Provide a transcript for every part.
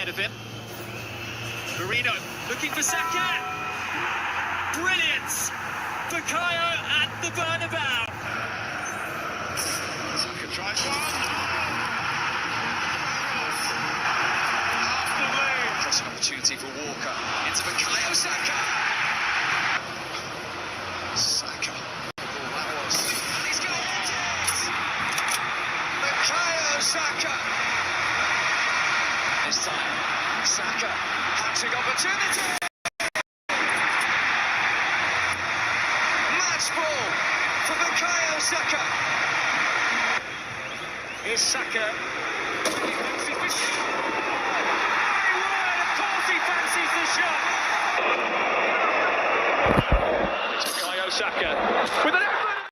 ahead of him. Marino looking for Saka. Brilliant for Caio at the Bernabeu. Saka tries one. Crossing opportunity for Walker into Caio Saka. Saka. Oh, that was. And he's got it! Caio Saka. This time, Saka. Hat-trick opportunity. Match ball for Caio Saka. Here's Saka. Fancies the shot. It's Caio Saka with an effort.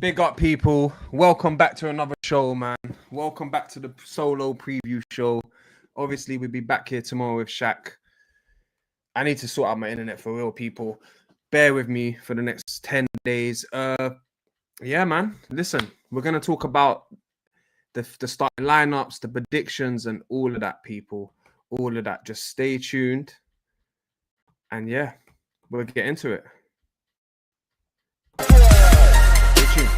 Big up, people. Welcome back to another show, man. Welcome back to the solo preview show. Obviously, we'll be back here tomorrow with Shaq. I need to sort out my internet for real, people. Bear with me for the next 10 days. Yeah, man. Listen, we're going to talk about the starting lineups, the predictions, and all of that, people. All of that. Just stay tuned. And yeah, we'll get into it. Stay tuned.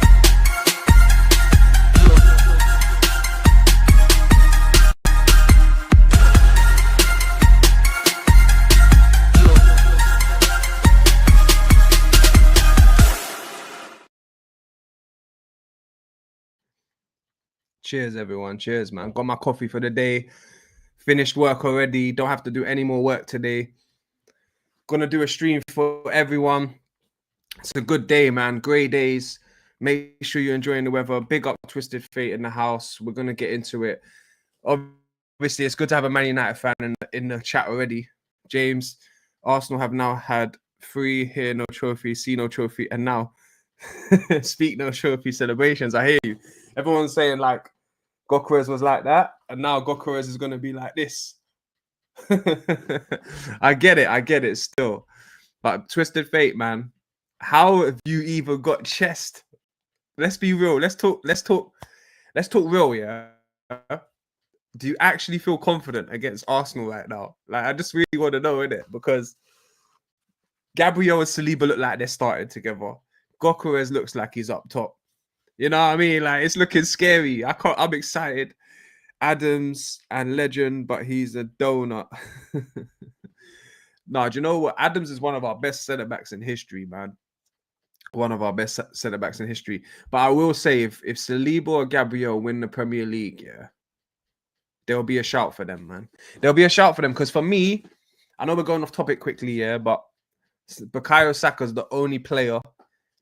Cheers, everyone. Cheers, man. Got my coffee for the day. Finished work already. Don't have to do any more work today. Gonna do a stream for everyone. It's a good day, man. Grey days. Make sure you're enjoying the weather. Big up Twisted Fate in the house. We're gonna get into it. Obviously, it's good to have a Man United fan in the chat already. James, Arsenal have now had 3 here, no trophy, see no trophy, and now speak no trophy celebrations. I hear you. Everyone's saying like Gokares was like that, and now Gokares is going to be like this. I get it still. But Twisted Fate, man, how have you even got chest? Let's be real. Let's talk real, yeah? Do you actually feel confident against Arsenal right now? Like, I just really want to know, innit? Because Gabriel and Saliba look like they're starting together. Gokares looks like he's up top. You know what I mean? Like, it's looking scary. I'm excited. Adams and Legend, but he's a donut. No, do you know what? Adams is one of our best centre-backs in history, man. One of our best centre-backs in history. But I will say, if Saliba or Gabriel win the Premier League, yeah, there'll be a shout for them, man. There'll be a shout for them. Because for me, I know we're going off topic quickly, yeah, but Bukayo Saka's the only player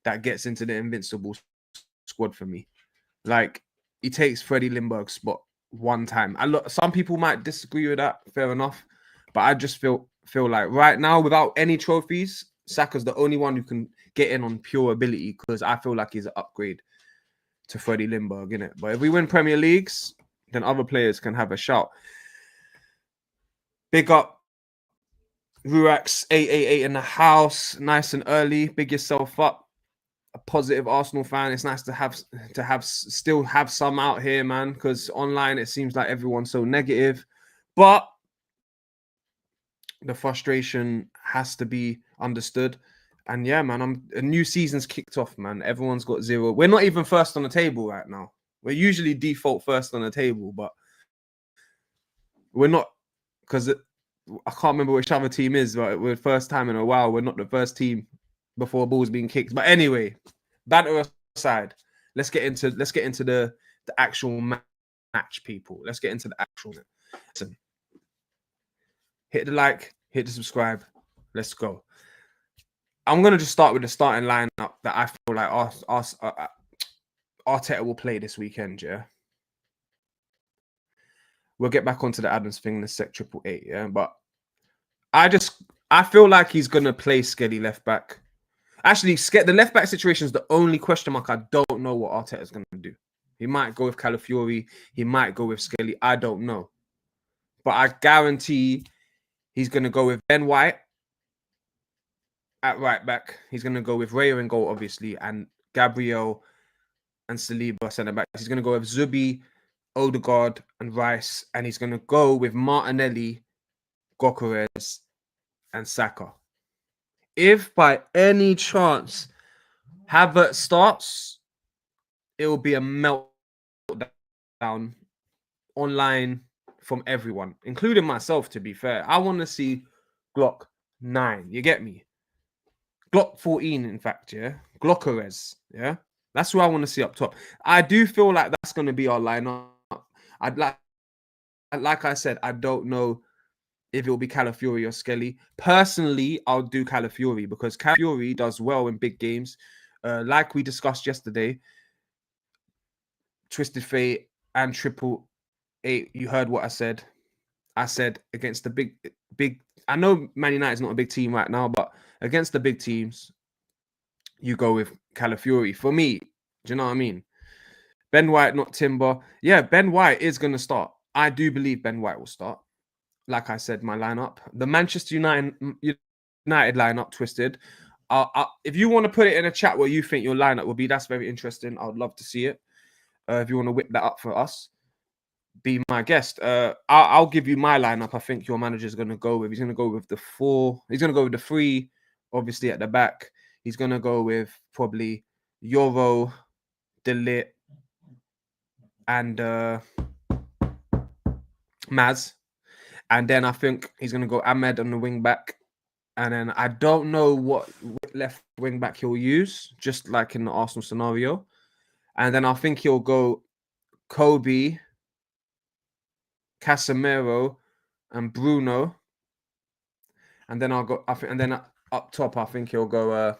that gets into the invincible squad for me. Like, he takes Freddie Ljungberg's spot one time. Some people might disagree with that, fair enough, but I just feel like right now, without any trophies, Saka's the only one who can get in on pure ability, because I feel like he's an upgrade to Freddie Ljungberg, innit? But if we win Premier Leagues, then other players can have a shout. Big up Ruax 888 in the house, nice and early. Big yourself up. A positive Arsenal fan. It's nice to still have some out here, man, because online it seems like everyone's so negative. But the frustration has to be understood. And yeah, man, a new season's kicked off, man. Everyone's got 0. We're not even first on the table right now. We're usually default first on the table, but we're not, because I can't remember which other team is, but we're first time in a while. We're not the first team before a ball's being kicked. But anyway, banter aside, let's get into the actual match, people. Let's get into the actual. Listen, hit the like, hit the subscribe. Let's go. I'm gonna just start with the starting lineup that I feel like Arteta will play this weekend. Yeah, we'll get back onto the Adams thing in a sec. 888. Yeah, but I feel like he's gonna play Skelly left back. Actually, the left back situation is the only question mark. I don't know what Arteta is gonna do. He might go with Calafiori. He might go with Skelly. I don't know, but I guarantee he's gonna go with Ben White at right back. He's gonna go with Raya in goal, obviously, and Gabriel, and Saliba centre back. He's going to go with Zubi, Odegaard, and Rice, and he's going to go with Martinelli, Gyökeres, and Saka. If by any chance Havertz starts, it will be a meltdown online from everyone, including myself, to be fair. I want to see Glock 9. You get me? Glock 14, in fact, yeah? Gyökeres, yeah? That's who I want to see up top. I do feel like that's going to be our lineup. Like I said, I don't know if it will be Calafiori or Skelly. Personally, I'll do Calafiori because Calafiori does well in big games. Like we discussed yesterday, Twisted Fate and Triple Eight, you heard what I said. I said against the big. I know Man United's not a big team right now, but against the big teams, you go with Calafiori. For me, do you know what I mean? Ben White, not Timber. Yeah, Ben White is going to start. I do believe Ben White will start. Like I said, my lineup. The Manchester United lineup, Twisted. If you want to put it in a chat where you think your lineup will be, that's very interesting. I would love to see it. If you want to whip that up for us, be my guest. I'll give you my lineup. I think your manager is going to go with. He's going to go with the 4. He's going to go with the 3, obviously at the back. He's going to go with probably Euro, Delit, and Maz. And then I think he's going to go Ahmed on the wing back. And then I don't know what left wing back he'll use, just like in the Arsenal scenario. And then I think he'll go Kobe, Casemiro, and Bruno. And then I'll go. And then up top, I think he'll go.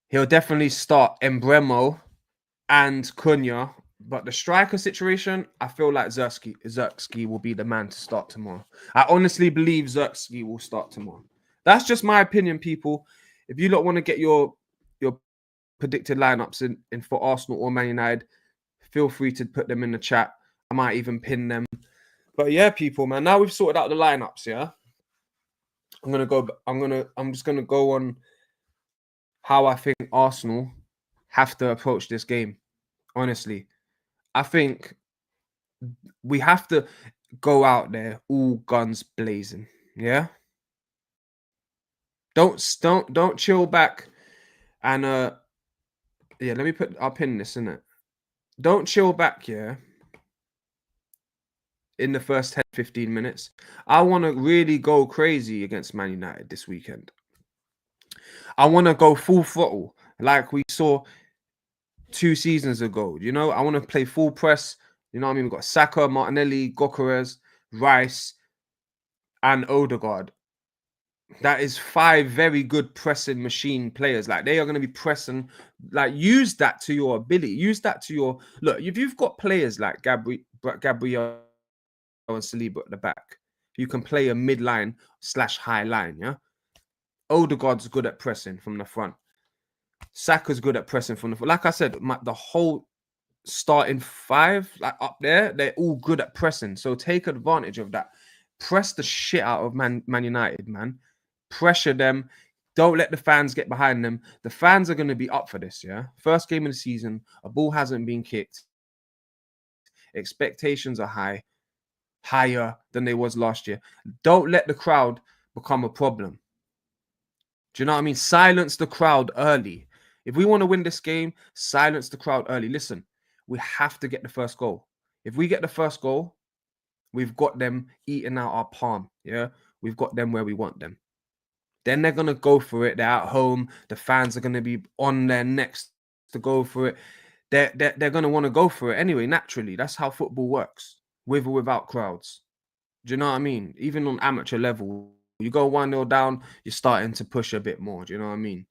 He'll definitely start Embremo and Cunha. But the striker situation, I feel like Zirkzee will be the man to start tomorrow. I honestly believe Zirkzee will start tomorrow. That's just my opinion, people. If you don't want to get your predicted lineups in for Arsenal or Man United, feel free to put them in the chat. I might even pin them. But yeah, people, man. Now we've sorted out the lineups, yeah. I'm just gonna go on how I think Arsenal have to approach this game. Honestly, I think we have to go out there all guns blazing. Yeah. Don't chill back and yeah, I'll pin this in it. Don't chill back, yeah. In the first 10, 15 minutes. I want to really go crazy against Man United this weekend. I want to go full throttle like we saw 2 seasons ago. You know, I want to play full press. You know what I mean? We've got Saka, Martinelli, Gyökeres, Rice, and Odegaard. That is 5 very good pressing machine players. Like, they are going to be pressing. Like, use that to your ability. Use that to your... Look, if you've got players like Gabriel and Saliba at the back, you can play a mid-line / high line, yeah? Odegaard's good at pressing from the front. Saka's good at pressing from the front. Like I said, the whole starting 5, like up there, they're all good at pressing. So take advantage of that. Press the shit out of Man United, man. Pressure them. Don't let the fans get behind them. The fans are going to be up for this, yeah? First game of the season, a ball hasn't been kicked. Expectations are higher than they was last year. Don't let the crowd become a problem. Do you know what I mean? Silence the crowd early. If we want to win this game, silence the crowd early. Listen, we have to get the first goal. If we get the first goal, we've got them eating out our palm. Yeah, we've got them where we want them. Then they're going to go for it. They're at home. The fans are going to be on their necks to go for it. They're going to want to go for it anyway, naturally. That's how football works, with or without crowds. Do you know what I mean? Even on amateur level, you go 1-0 down, you're starting to push a bit more. Do you know what I mean?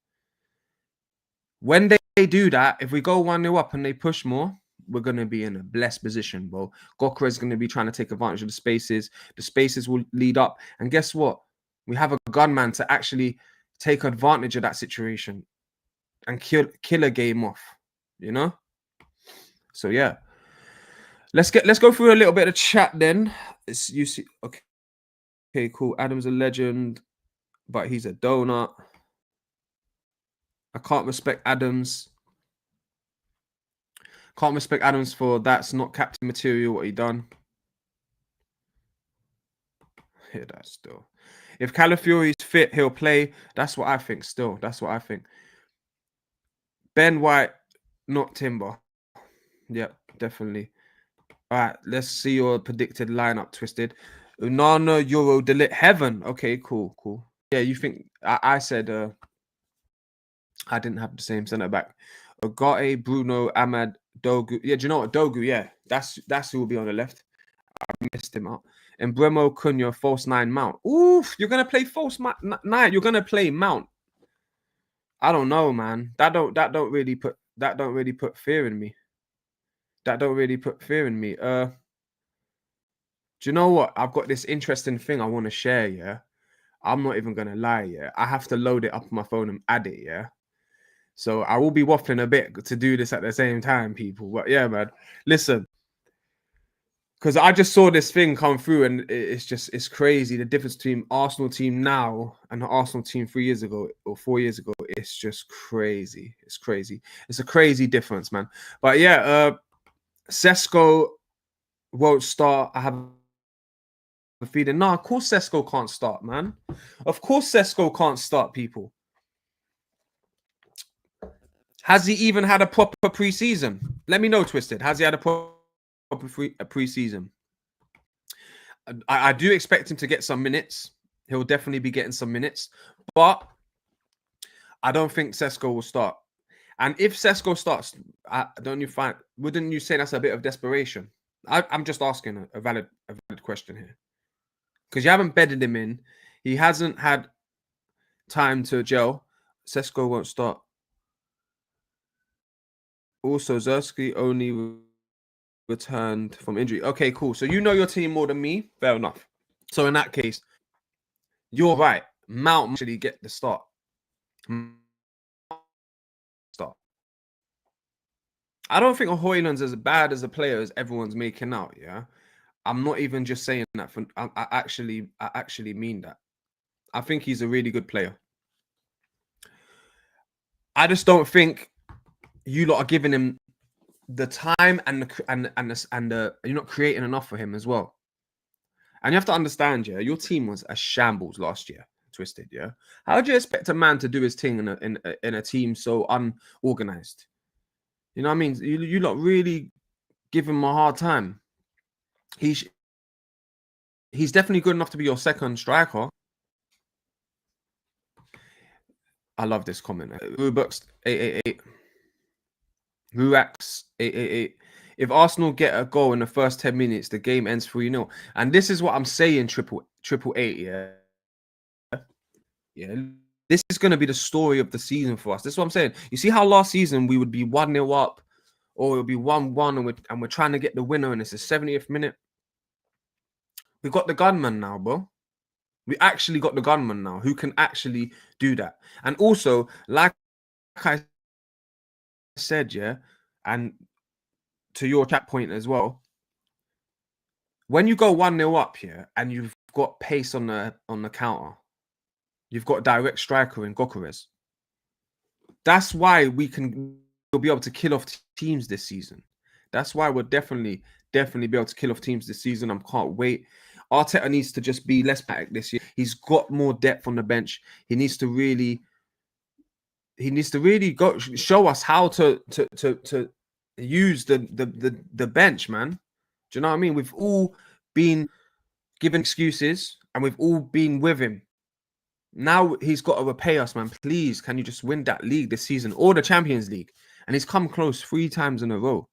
When they do that, if we go 1-0 up and they push more, we're going to be in a blessed position, bro. Gyökeres is going to be trying to take advantage of the spaces. The spaces will lead up. And guess what? We have a gunman to actually take advantage of that situation and kill a game off, you know? So, yeah. Let's go through a little bit of chat then. You see, okay, cool. Adam's a legend, but he's a donut. I can't respect Adams. Can't respect Adams for that's not captain material, what he done. Hear that still. If Calafiori's fit, he'll play. That's what I think still. That's what I think. Ben White, not Timber. Yep, definitely. All right, let's see your predicted lineup, Twisted. Unana, Euro, Delit, Heaven. Okay, cool. Yeah, you think I said I didn't have the same centre back. Ogate, Bruno, Ahmad, Dogu. Yeah, do you know what? Dogu, yeah. That's who will be on the left. I missed him out. And Bremo, Cunha, false 9, Mount. Oof, you're gonna play false 9. You're gonna play Mount. I don't know, man. That don't really put fear in me. That don't really put fear in me. Do you know what? I've got this interesting thing I want to share, yeah. I'm not even gonna lie, yeah. I have to load it up on my phone and add it, yeah. So I will be waffling a bit to do this at the same time, people. But yeah, man. Listen, because I just saw this thing come through, and it's crazy. The difference between Arsenal team now and the Arsenal team 3 years ago or 4 years ago, it's just crazy. It's crazy. It's a crazy difference, man. But yeah, Sesko won't start. I have a feeling. No, of course Sesko can't start, man. Of course Sesko can't start, people. Has he even had a proper preseason? Let me know, Twisted. Has he had a proper preseason? I do expect him to get some minutes. He'll definitely be getting some minutes, but I don't think Sesko will start. And if Sesko starts, wouldn't you say that's a bit of desperation? I'm just asking a valid question here, because you haven't bedded him in. He hasn't had time to gel. Sesko won't start. Also, Zerski only returned from injury. Okay, cool. So you know your team more than me. Fair enough. So in that case, you're right. Mount actually get the start. I don't think Hoyland's as bad as a player as everyone's making out. Yeah, I'm not even just saying that. I actually mean that. I think he's a really good player. I just don't think you lot are giving him the time and you're not creating enough for him as well. And you have to understand, yeah, your team was a shambles last year, Twisted. Yeah, how do you expect a man to do his thing in a team so unorganized? You know what I mean? You lot really give him a hard time. He's definitely good enough to be your second striker. I love this comment. Rubux 888. Ruax 888. If Arsenal get a goal in the first 10 minutes, the game ends 3-0. And this is what I'm saying, triple eight, yeah. Yeah. This is going to be the story of the season for us. This is what I'm saying. You see how last season we would be 1-0 up, or it would be 1-1, and we're trying to get the winner, and it's the 70th minute. We got the gunman now, bro. We actually got the gunman now who can actually do that. And also, like I said, yeah, and to your chat point as well, when you go 1-0 up here and you've got pace on the counter, you've got direct striker in Gokares. That's why we'll be able to kill off teams this season. That's why we'll definitely be able to kill off teams this season. I can't wait. Arteta needs to just be less pathetic this year. He's got more depth on the bench. He needs to really go show us how to use the bench, man. Do you know what I mean? We've all been given excuses and we've all been with him. Now he's got to repay us, man. Please, can you just win that league this season or the Champions League? And he's come close 3 times in a row.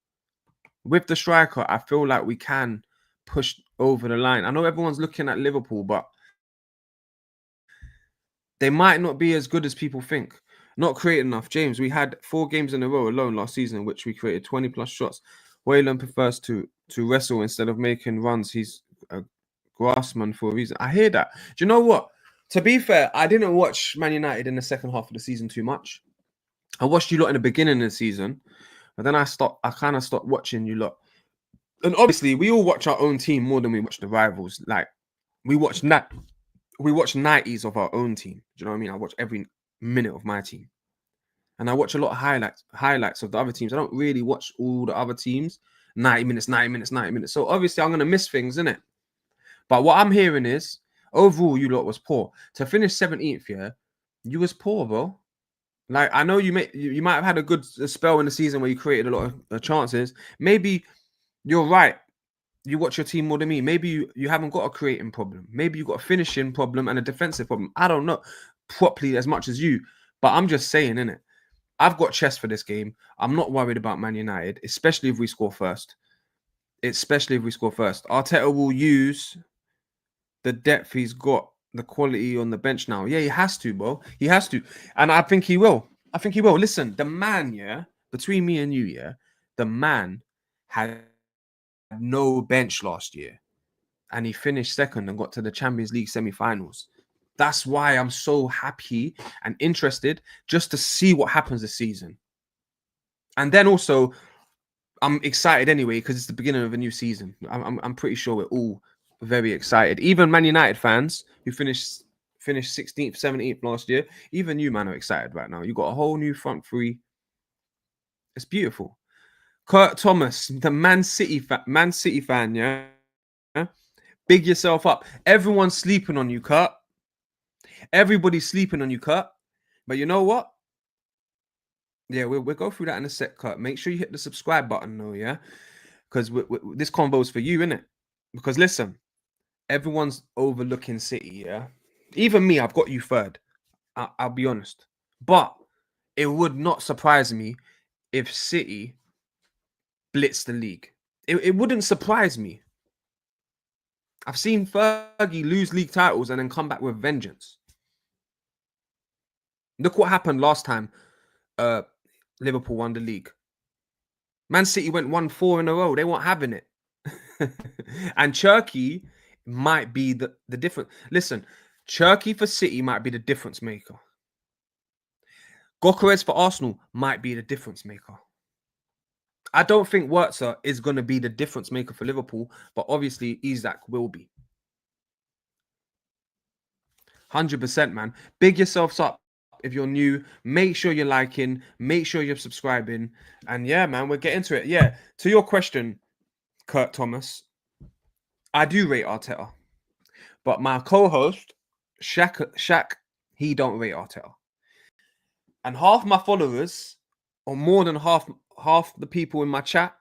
With the striker, I feel like we can push over the line. I know everyone's looking at Liverpool, but they might not be as good as people think. Not creating enough. James, we had 4 games in a row alone last season in which we created 20 plus shots. Wayland prefers to wrestle instead of making runs. He's a grassman for a reason. I hear that. Do you know what? To be fair, I didn't watch Man United in the second half of the season too much. I watched you lot in the beginning of the season, but then I kind of stopped watching you lot. And obviously, we all watch our own team more than we watch the rivals. Like, we watch 90s of our own team. Do you know what I mean? I watch every minute of my team. And I watch a lot of highlights of the other teams. I don't really watch all the other teams. 90 minutes, 90 minutes, 90 minutes. So obviously I'm gonna miss things, innit? But what I'm hearing is overall you lot was poor. To finish 17th, yeah, you was poor, bro. Like I know you might have had a good spell in the season where you created a lot of chances. Maybe you're right. You watch your team more than me. Maybe you haven't got a creating problem. Maybe you got a finishing problem and a defensive problem. I don't know properly as much as you, but I'm just saying, innit? I've got chest for this game. I'm not worried about Man United, especially if we score first. Especially if we score first. Arteta will use the depth he's got, the quality on the bench now. Yeah, he has to, bro. He has to. And I think he will. I think he will. Listen, the man, yeah, between me and you, yeah, the man had no bench last year. And he finished second and got to the Champions League semi-finals. That's why I'm so happy and interested just to see what happens this season. And then also, I'm excited anyway because it's the beginning of a new season. I'm pretty sure we're all very excited. Even Man United fans who finished 16th, 17th last year, even you, man, are excited right now. You got a whole new front three. It's beautiful. Kurt Thomas, the Man City fan, yeah. Big yourself up. Everyone's sleeping on you, Kurt. Everybody's sleeping on you, Kurt. But you know what? Yeah, we'll go through that in a sec, Kurt. Make sure you hit the subscribe button, though, yeah? Because this convo is for you, innit? Because listen, everyone's overlooking City, yeah? Even me, I've got you third. I'll be honest. But it would not surprise me if City blitz the league. It wouldn't surprise me. I've seen Fergie lose league titles and then come back with vengeance. Look what happened last time Liverpool won the league. Man City went 1-4 in a row. They weren't having it. And Cherky might be the difference. Listen, Cherky for City might be the difference maker. Gokeres for Arsenal might be the difference maker. I don't think Wurtzer is going to be the difference maker for Liverpool, but obviously Isak will be. 100%, man. Big yourselves up if you're new. Make sure you're liking. Make sure you're subscribing. And yeah, man, we'll get into it. Yeah, to your question, Kurt Thomas, I do rate Arteta. But my co-host, Shaq, he don't rate Arteta. And half my followers, or more than half the people in my chat,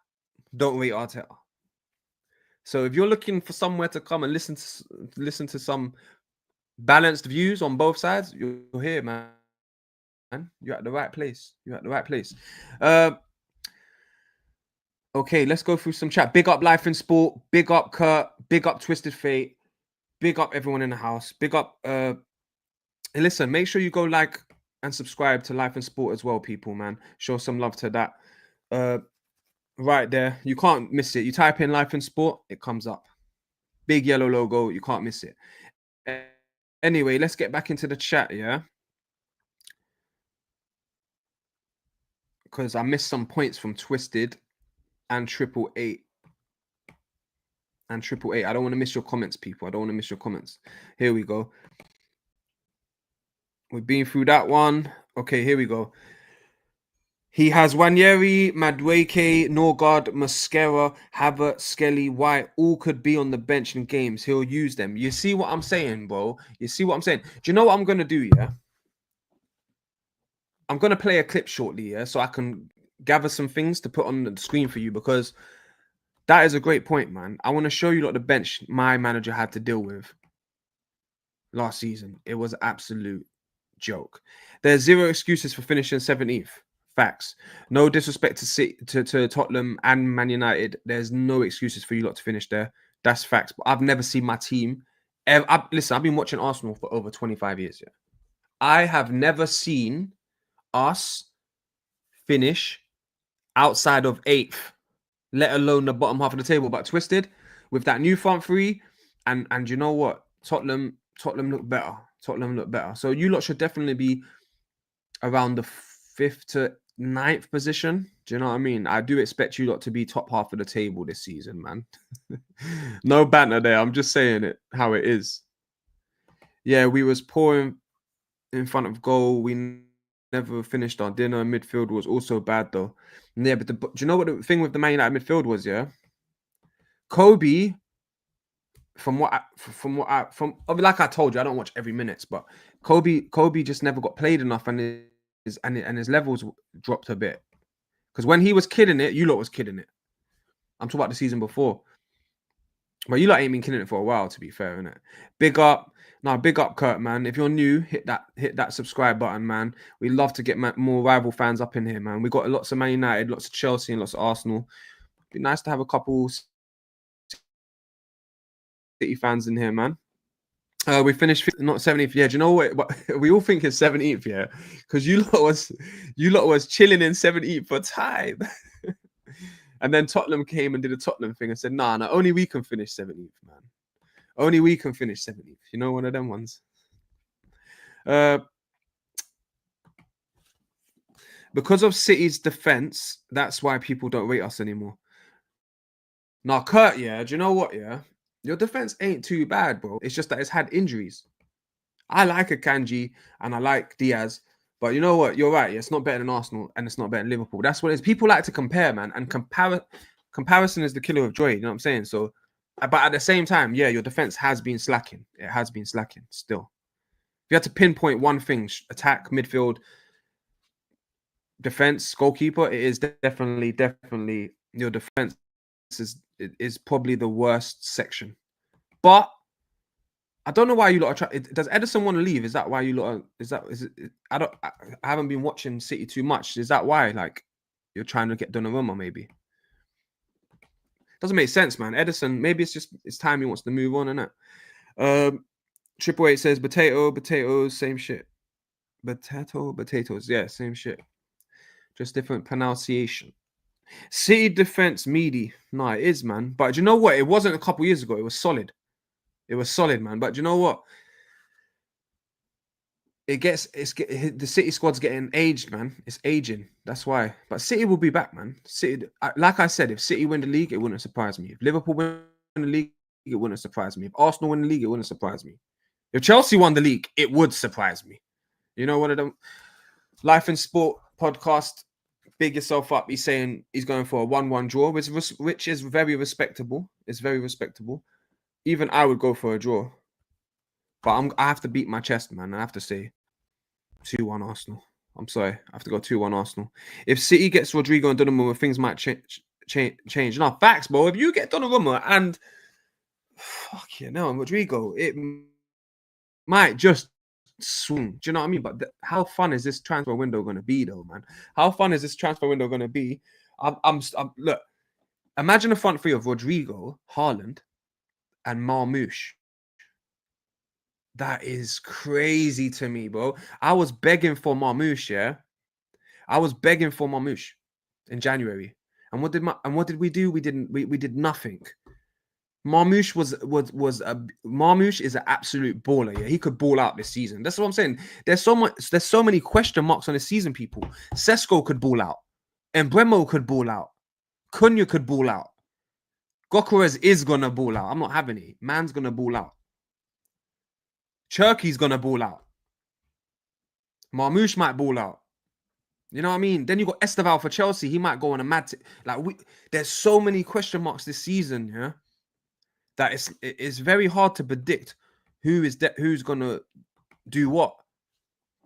don't rate Arteta. So if you're looking for somewhere to come and listen to some balanced views on both sides, you're here, man. You're at the right place. You're at the right place. Okay, let's go through some chat. Big up Life in Sport. Big up Kurt. Big up Twisted Fate. Big up everyone in the house. Big up. Listen, make sure you go like and subscribe to Life in Sport as well, people, man. Show some love to that. Right there. You can't miss it. You type in Life in Sport, it comes up. Big yellow logo. You can't miss it. Anyway, let's get back into the chat, yeah? Because I missed some points from Twisted and 888. And 888. I don't want to miss your comments, people. I don't want to miss your comments. Here we go. We've been through that one. Okay, here we go. He has Wanyeri, Madueke, Norgard, Mascara, Havertz, Skelly, White. All could be on the bench in games. He'll use them. You see what I'm saying, bro? You see what I'm saying? Do you know what I'm going to do, yeah? I'm going to play a clip shortly, yeah? So I can gather some things to put on the screen for you because that is a great point, man. I want to show you what the bench my manager had to deal with last season. It was an absolute joke. There's zero excuses for finishing 17th. Facts. No disrespect to Tottenham and Man United. There's no excuses for you lot to finish there. That's facts. But I've never seen my team. Listen, I've been watching Arsenal for over 25 years. Yeah. I have never seen us finish outside of 8th, let alone the bottom half of the table. But Twisted with that new front three, and you know what? Tottenham look better. Tottenham look better. So you lot should definitely be around the 5th to 9th position. Do you know what I mean? I do expect you lot to be top half of the table this season, man. No banter there. I'm just saying it how it is. Yeah, we was poor in front of goal. We never finished our dinner. Midfield was also bad though. Yeah, but do you know what the thing with the Man United midfield was? Yeah, Kobe. From like I told you, I don't watch every minute, but Kobe just never got played enough, and his levels dropped a bit. Because when he was kidding it, you lot was kidding it. I'm talking about the season before. But you lot ain't been killing it for a while, to be fair, innit? Big up Kurt, man. If you're new, hit that subscribe button, man. We love to get more rival fans up in here, man. We got lots of Man United, lots of Chelsea, and lots of Arsenal. Be nice to have a couple City fans in here, man. We finished not 17th. Yeah, do you know what? We all think it's 17th, yeah, because you lot was chilling in 17th for time. And then Tottenham came and did a Tottenham thing and said, nah, only we can finish 17th, man. Only we can finish 17th. You know, one of them ones. Because of City's defense, that's why people don't rate us anymore. Now, Kurt, yeah, do you know what, yeah? Your defense ain't too bad, bro. It's just that it's had injuries. I like Akanji and I like Diaz, but you know what? You're right. It's not better than Arsenal and it's not better than Liverpool. That's what it is. People like to compare, man, and comparison is the killer of joy. You know what I'm saying? So, but at the same time, yeah, your defense has been slacking. It has been slacking still. If you had to pinpoint one thing, attack, midfield, defense, goalkeeper, it is definitely your defense is probably the worst section. But I don't know why you lot are trying. Does Edison want to leave? Is that why you lot are, I haven't been watching City too much. Is that why, like, you're trying to get Donnarumma? Maybe doesn't make sense, man. Edison, maybe it's time he wants to move on, innit? Triple Eight says potatoes, same shit. Potatoes, yeah, same shit. Just different pronunciation. City defense meaty. No, it is, man. But you know what? It wasn't a couple years ago. It was solid. It was solid, man. But you know what? The City squad's getting aged, man. It's aging. That's why. But City will be back, man. City, like I said, if City win the league, it wouldn't surprise me. If Liverpool win the league, it wouldn't surprise me. If Arsenal win the league, it wouldn't surprise me. If Chelsea won the league, it would surprise me. You know, one of them Life and Sport podcast, big yourself up. He's saying he's going for a 1-1 draw, which is very respectable. It's very respectable. Even I would go for a draw. But I have to beat my chest, man. I have to say 2-1 Arsenal. I'm sorry. I have to go 2-1 Arsenal. If City gets Rodrigo and Donnarumma, things might change. No, facts, bro. If you get Donnarumma and Rodrigo, it might just swing. Do you know what I mean? But how fun is this transfer window going to be, though, man? How fun is this transfer window going to be? Look, imagine a front three of Rodrigo, Haaland, and Marmoush. That is crazy to me, bro. I was begging for Marmoush, yeah. I was begging for Marmoush in January. And what did we do? We did nothing. Marmoush Marmoush is an absolute baller. Yeah, he could ball out this season. That's what I'm saying. There's so many question marks on this season, people. Sesko could ball out. Embremo could ball out. Cunha could ball out. Gokeres is gonna ball out. I'm not having it. Man's gonna ball out. Cherky's gonna ball out. Marmoush might ball out. You know what I mean? Then you got Esteval for Chelsea. He might go on a mad. There's so many question marks this season, yeah. That it's very hard to predict who's gonna do what.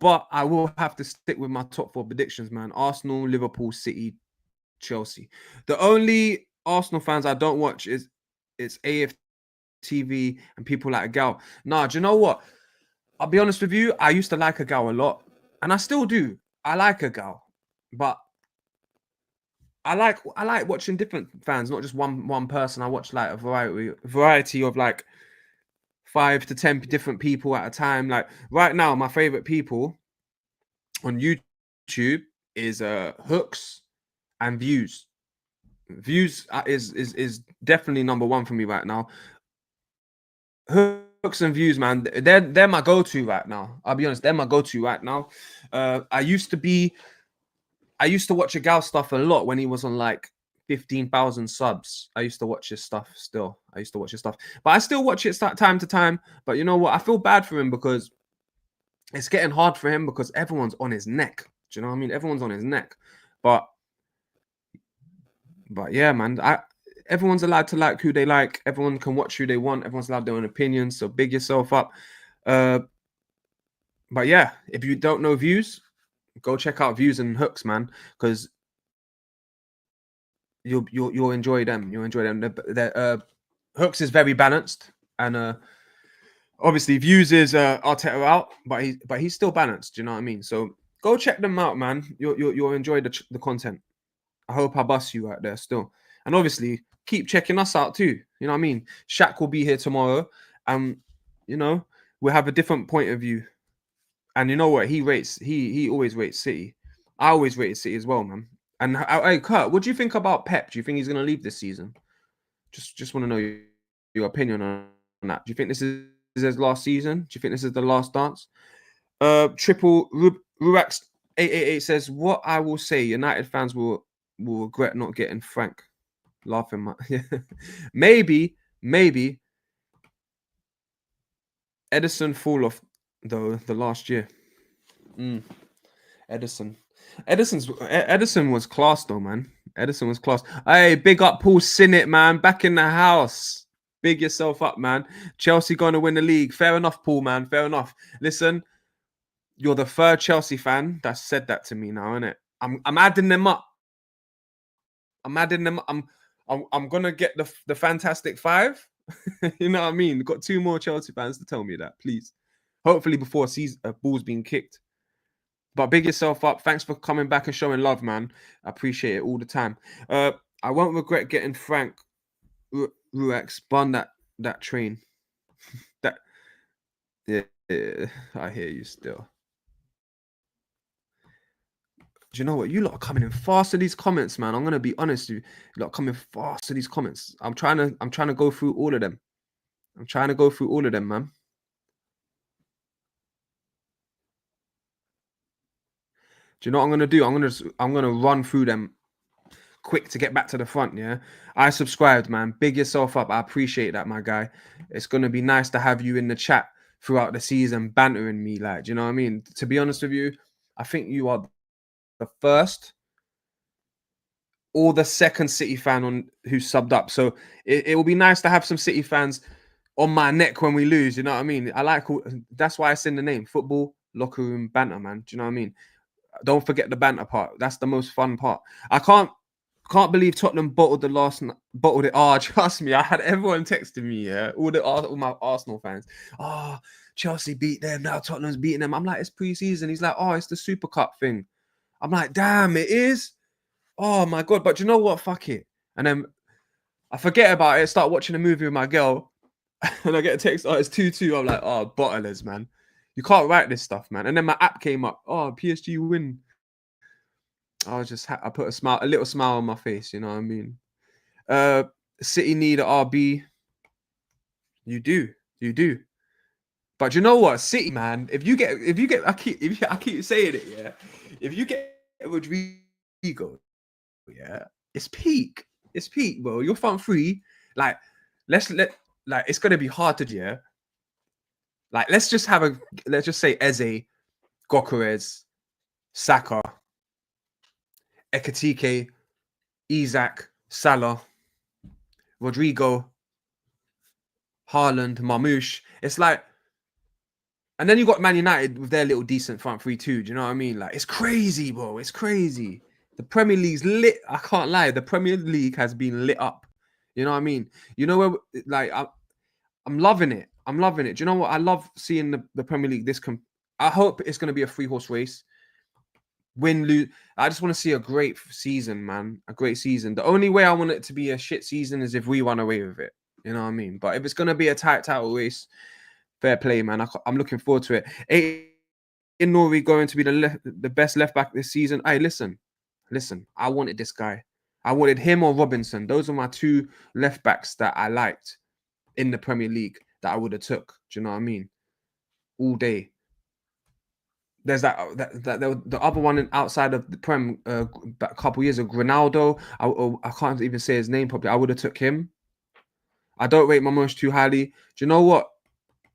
But I will have to stick with my top four predictions, man. Arsenal, Liverpool, City, Chelsea. The only Arsenal fans I don't watch is AFTV and people like Gal. Nah, do you know what? I'll be honest with you. I used to like a Gal a lot, and I still do. I like a Gal, but I like watching different fans, not just one person. I watch like a variety of like 5 to 10 different people at a time. Like right now, my favorite people on YouTube is Hooks and Views. Views is definitely number one for me right now. Hooks and Views, man, they're my go-to right now. I'll be honest, they're my go-to right now. I used to watch a Gal stuff a lot when he was on like 15,000 subs. I used to watch his stuff still. But I still watch it time to time. But you know what? I feel bad for him because it's getting hard for him because everyone's on his neck. Do you know what I mean? Everyone's on his neck. But yeah, man, everyone's allowed to like who they like. Everyone can watch who they want. Everyone's allowed their own opinions. So big yourself up. But yeah, if you don't know Views, go check out Views and Hooks, man, because you'll enjoy them. You'll enjoy them. Hooks is very balanced, and obviously Views is Arteta out, but he's still balanced. Do you know what I mean? So go check them out, man. You'll enjoy the content. I hope I bust you out there still, and obviously keep checking us out too. You know what I mean? Shaq will be here tomorrow, and we'll have a different point of view. And you know what? He always rates City. I always rated City as well, man. And hey, Kurt, what do you think about Pep? Do you think he's going to leave this season? Just want to know your opinion on that. Do you think this is his last season? Do you think this is the last dance? Triple Ruax 888 says, "What I will say, United fans will regret not getting Frank." Laughing, maybe Edison fall off though the last year. Edison was class though, man. Edison was class. Hey, big up Paul Sinnett, man. Back in the house. Big yourself up, man. Chelsea gonna win the league. Fair enough, Paul, man. Fair enough. Listen, you're the third Chelsea fan that said that to me now, innit? I'm adding them up. I'm gonna get the Fantastic Five. You know what I mean? Got 2 more Chelsea fans to tell me that, please. Hopefully before season ball's being kicked. But big yourself up. Thanks for coming back and showing love, man. I appreciate it all the time. I won't regret getting Frank Ruex spun that train. Yeah, I hear you still. Do you know what? You lot are coming in fast to these comments, man. I'm gonna be honest with you. You lot are coming fast to these comments. I'm trying to go through all of them. Man. Do you know what I'm gonna do? I'm gonna run through them quick to get back to the front. Yeah, I subscribed, man. Big yourself up. I appreciate that, my guy. It's gonna be nice to have you in the chat throughout the season, bantering me. Like, do you know what I mean? To be honest with you, I think you are the first or the second City fan who subbed up. So it will be nice to have some City fans on my neck when we lose. You know what I mean? That's why it's in the name, Football Locker Room Banter, man. Do you know what I mean? Don't forget the banter part. That's the most fun part. I can't believe Tottenham bottled it. Oh, trust me, I had everyone texting me. Yeah, all my Arsenal fans. Oh, Chelsea beat them. Now Tottenham's beating them. I'm like, it's pre-season. He's like, oh, it's the Super Cup thing. I'm like, damn, it is. Oh my god! But you know what? Fuck it. And then I forget about it. Start watching a movie with my girl, and I get a text. Oh, it's 2-2. I'm like, oh, bottlers, man. You can't write this stuff, man. And then my app came up. Oh, PSG win. I was just I put a little smile on my face. You know what I mean? City need a RB. You do. But you know what, City, man. If you get, I keep saying it, yeah. If you get Rodrigo, yeah, it's peak, bro. Your front three, like, it's gonna be hard to do, yeah. Like, let's just say Eze, Gokeres, Saka, Ekatike, Isak, Salah, Rodrigo, Haaland, Marmoush. It's like, and then you got Man United with their little decent front three too. Do you know what I mean? Like, it's crazy, bro. It's crazy. The Premier League's lit. I can't lie. The Premier League has been lit up. You know what I mean? You know where, like, I'm loving it. Do you know what? I love seeing the Premier League. I hope it's going to be a 3-horse race. Win, lose. I just want to see a great season, man. A great season. The only way I want it to be a shit season is if we run away with it. You know what I mean? But if it's going to be a tight title race, fair play, man. I'm looking forward to it. In Nori going to be the best left back this season. Hey, listen. I wanted this guy. I wanted him or Robinson. Those are my 2 left backs that I liked in the Premier League that I would have took. Do you know what I mean? All day. There's the other one outside of the Prem a couple years of Ronaldo. I can't even say his name properly. I would have took him. I don't rate Marmoush too highly. Do you know what?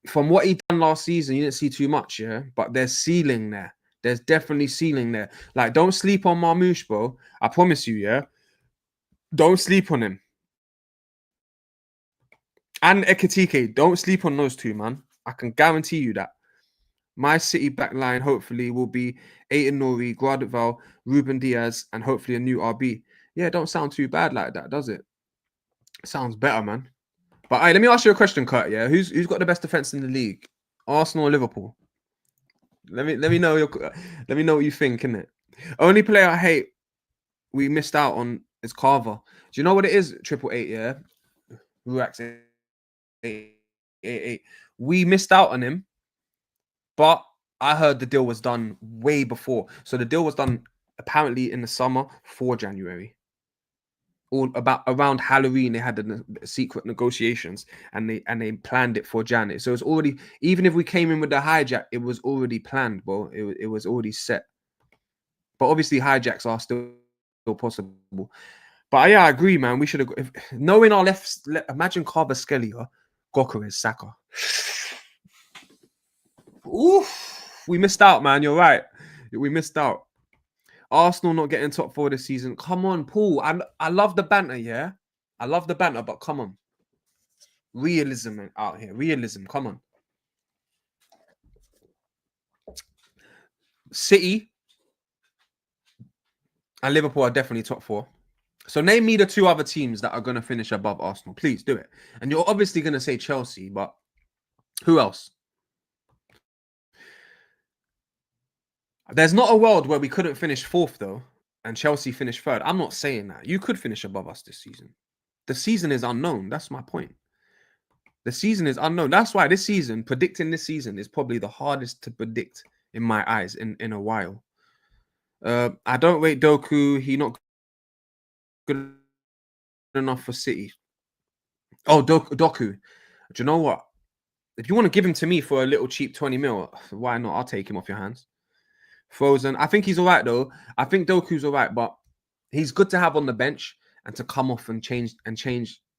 From what he done last season, you didn't see too much, yeah. But there's ceiling there. There's definitely ceiling there. Like, don't sleep on Marmoush, bro. I promise you, yeah. Don't sleep on him. And Ekitike, don't sleep on those two, man. I can guarantee you that. My City back line, hopefully, will be Aiton Nori, Guardaval, Ruben Diaz, and hopefully a new RB. Yeah, don't sound too bad like that, does it? Sounds better, man. But let me ask you a question, Kurt. Yeah, who's got the best defense in the league? Arsenal or Liverpool? Let me know let me know what you think, innit? Only player I hate we missed out on is Carver. Do you know what it is? 888, yeah. Ruax 888. We missed out on him, but I heard the deal was done way before. So the deal was done apparently in the summer for January. All about around Halloween, they had the secret negotiations and they planned it for January. So it's already, even if we came in with the hijack, it was already planned, bro. It was already set. But obviously hijacks are still possible. But yeah, I agree, man. We should have, knowing our left, imagine Carver Skelly, Gokares Saka. Oof, we missed out, man. You're right. We missed out. Arsenal not getting top 4 this season. Come on, Paul. I love the banter, yeah? I love the banter, but come on. Realism out here. Realism. Come on. City and Liverpool are definitely top 4. So name me the 2 other teams that are going to finish above Arsenal. Please do it. And you're obviously going to say Chelsea, but who else? There's not a world where we couldn't finish 4th, though, and Chelsea finish 3rd. I'm not saying that. You could finish above us this season. The season is unknown. That's my point. The season is unknown. That's why this season, predicting this season, is probably the hardest to predict in my eyes in a while. I don't rate Doku. He not good enough for City. Oh, Doku. Do you know what? If you want to give him to me for a little cheap 20 mil, why not? I'll take him off your hands. Frozen. I think he's all right, though. I think Doku's all right, but he's good to have on the bench and to come off and change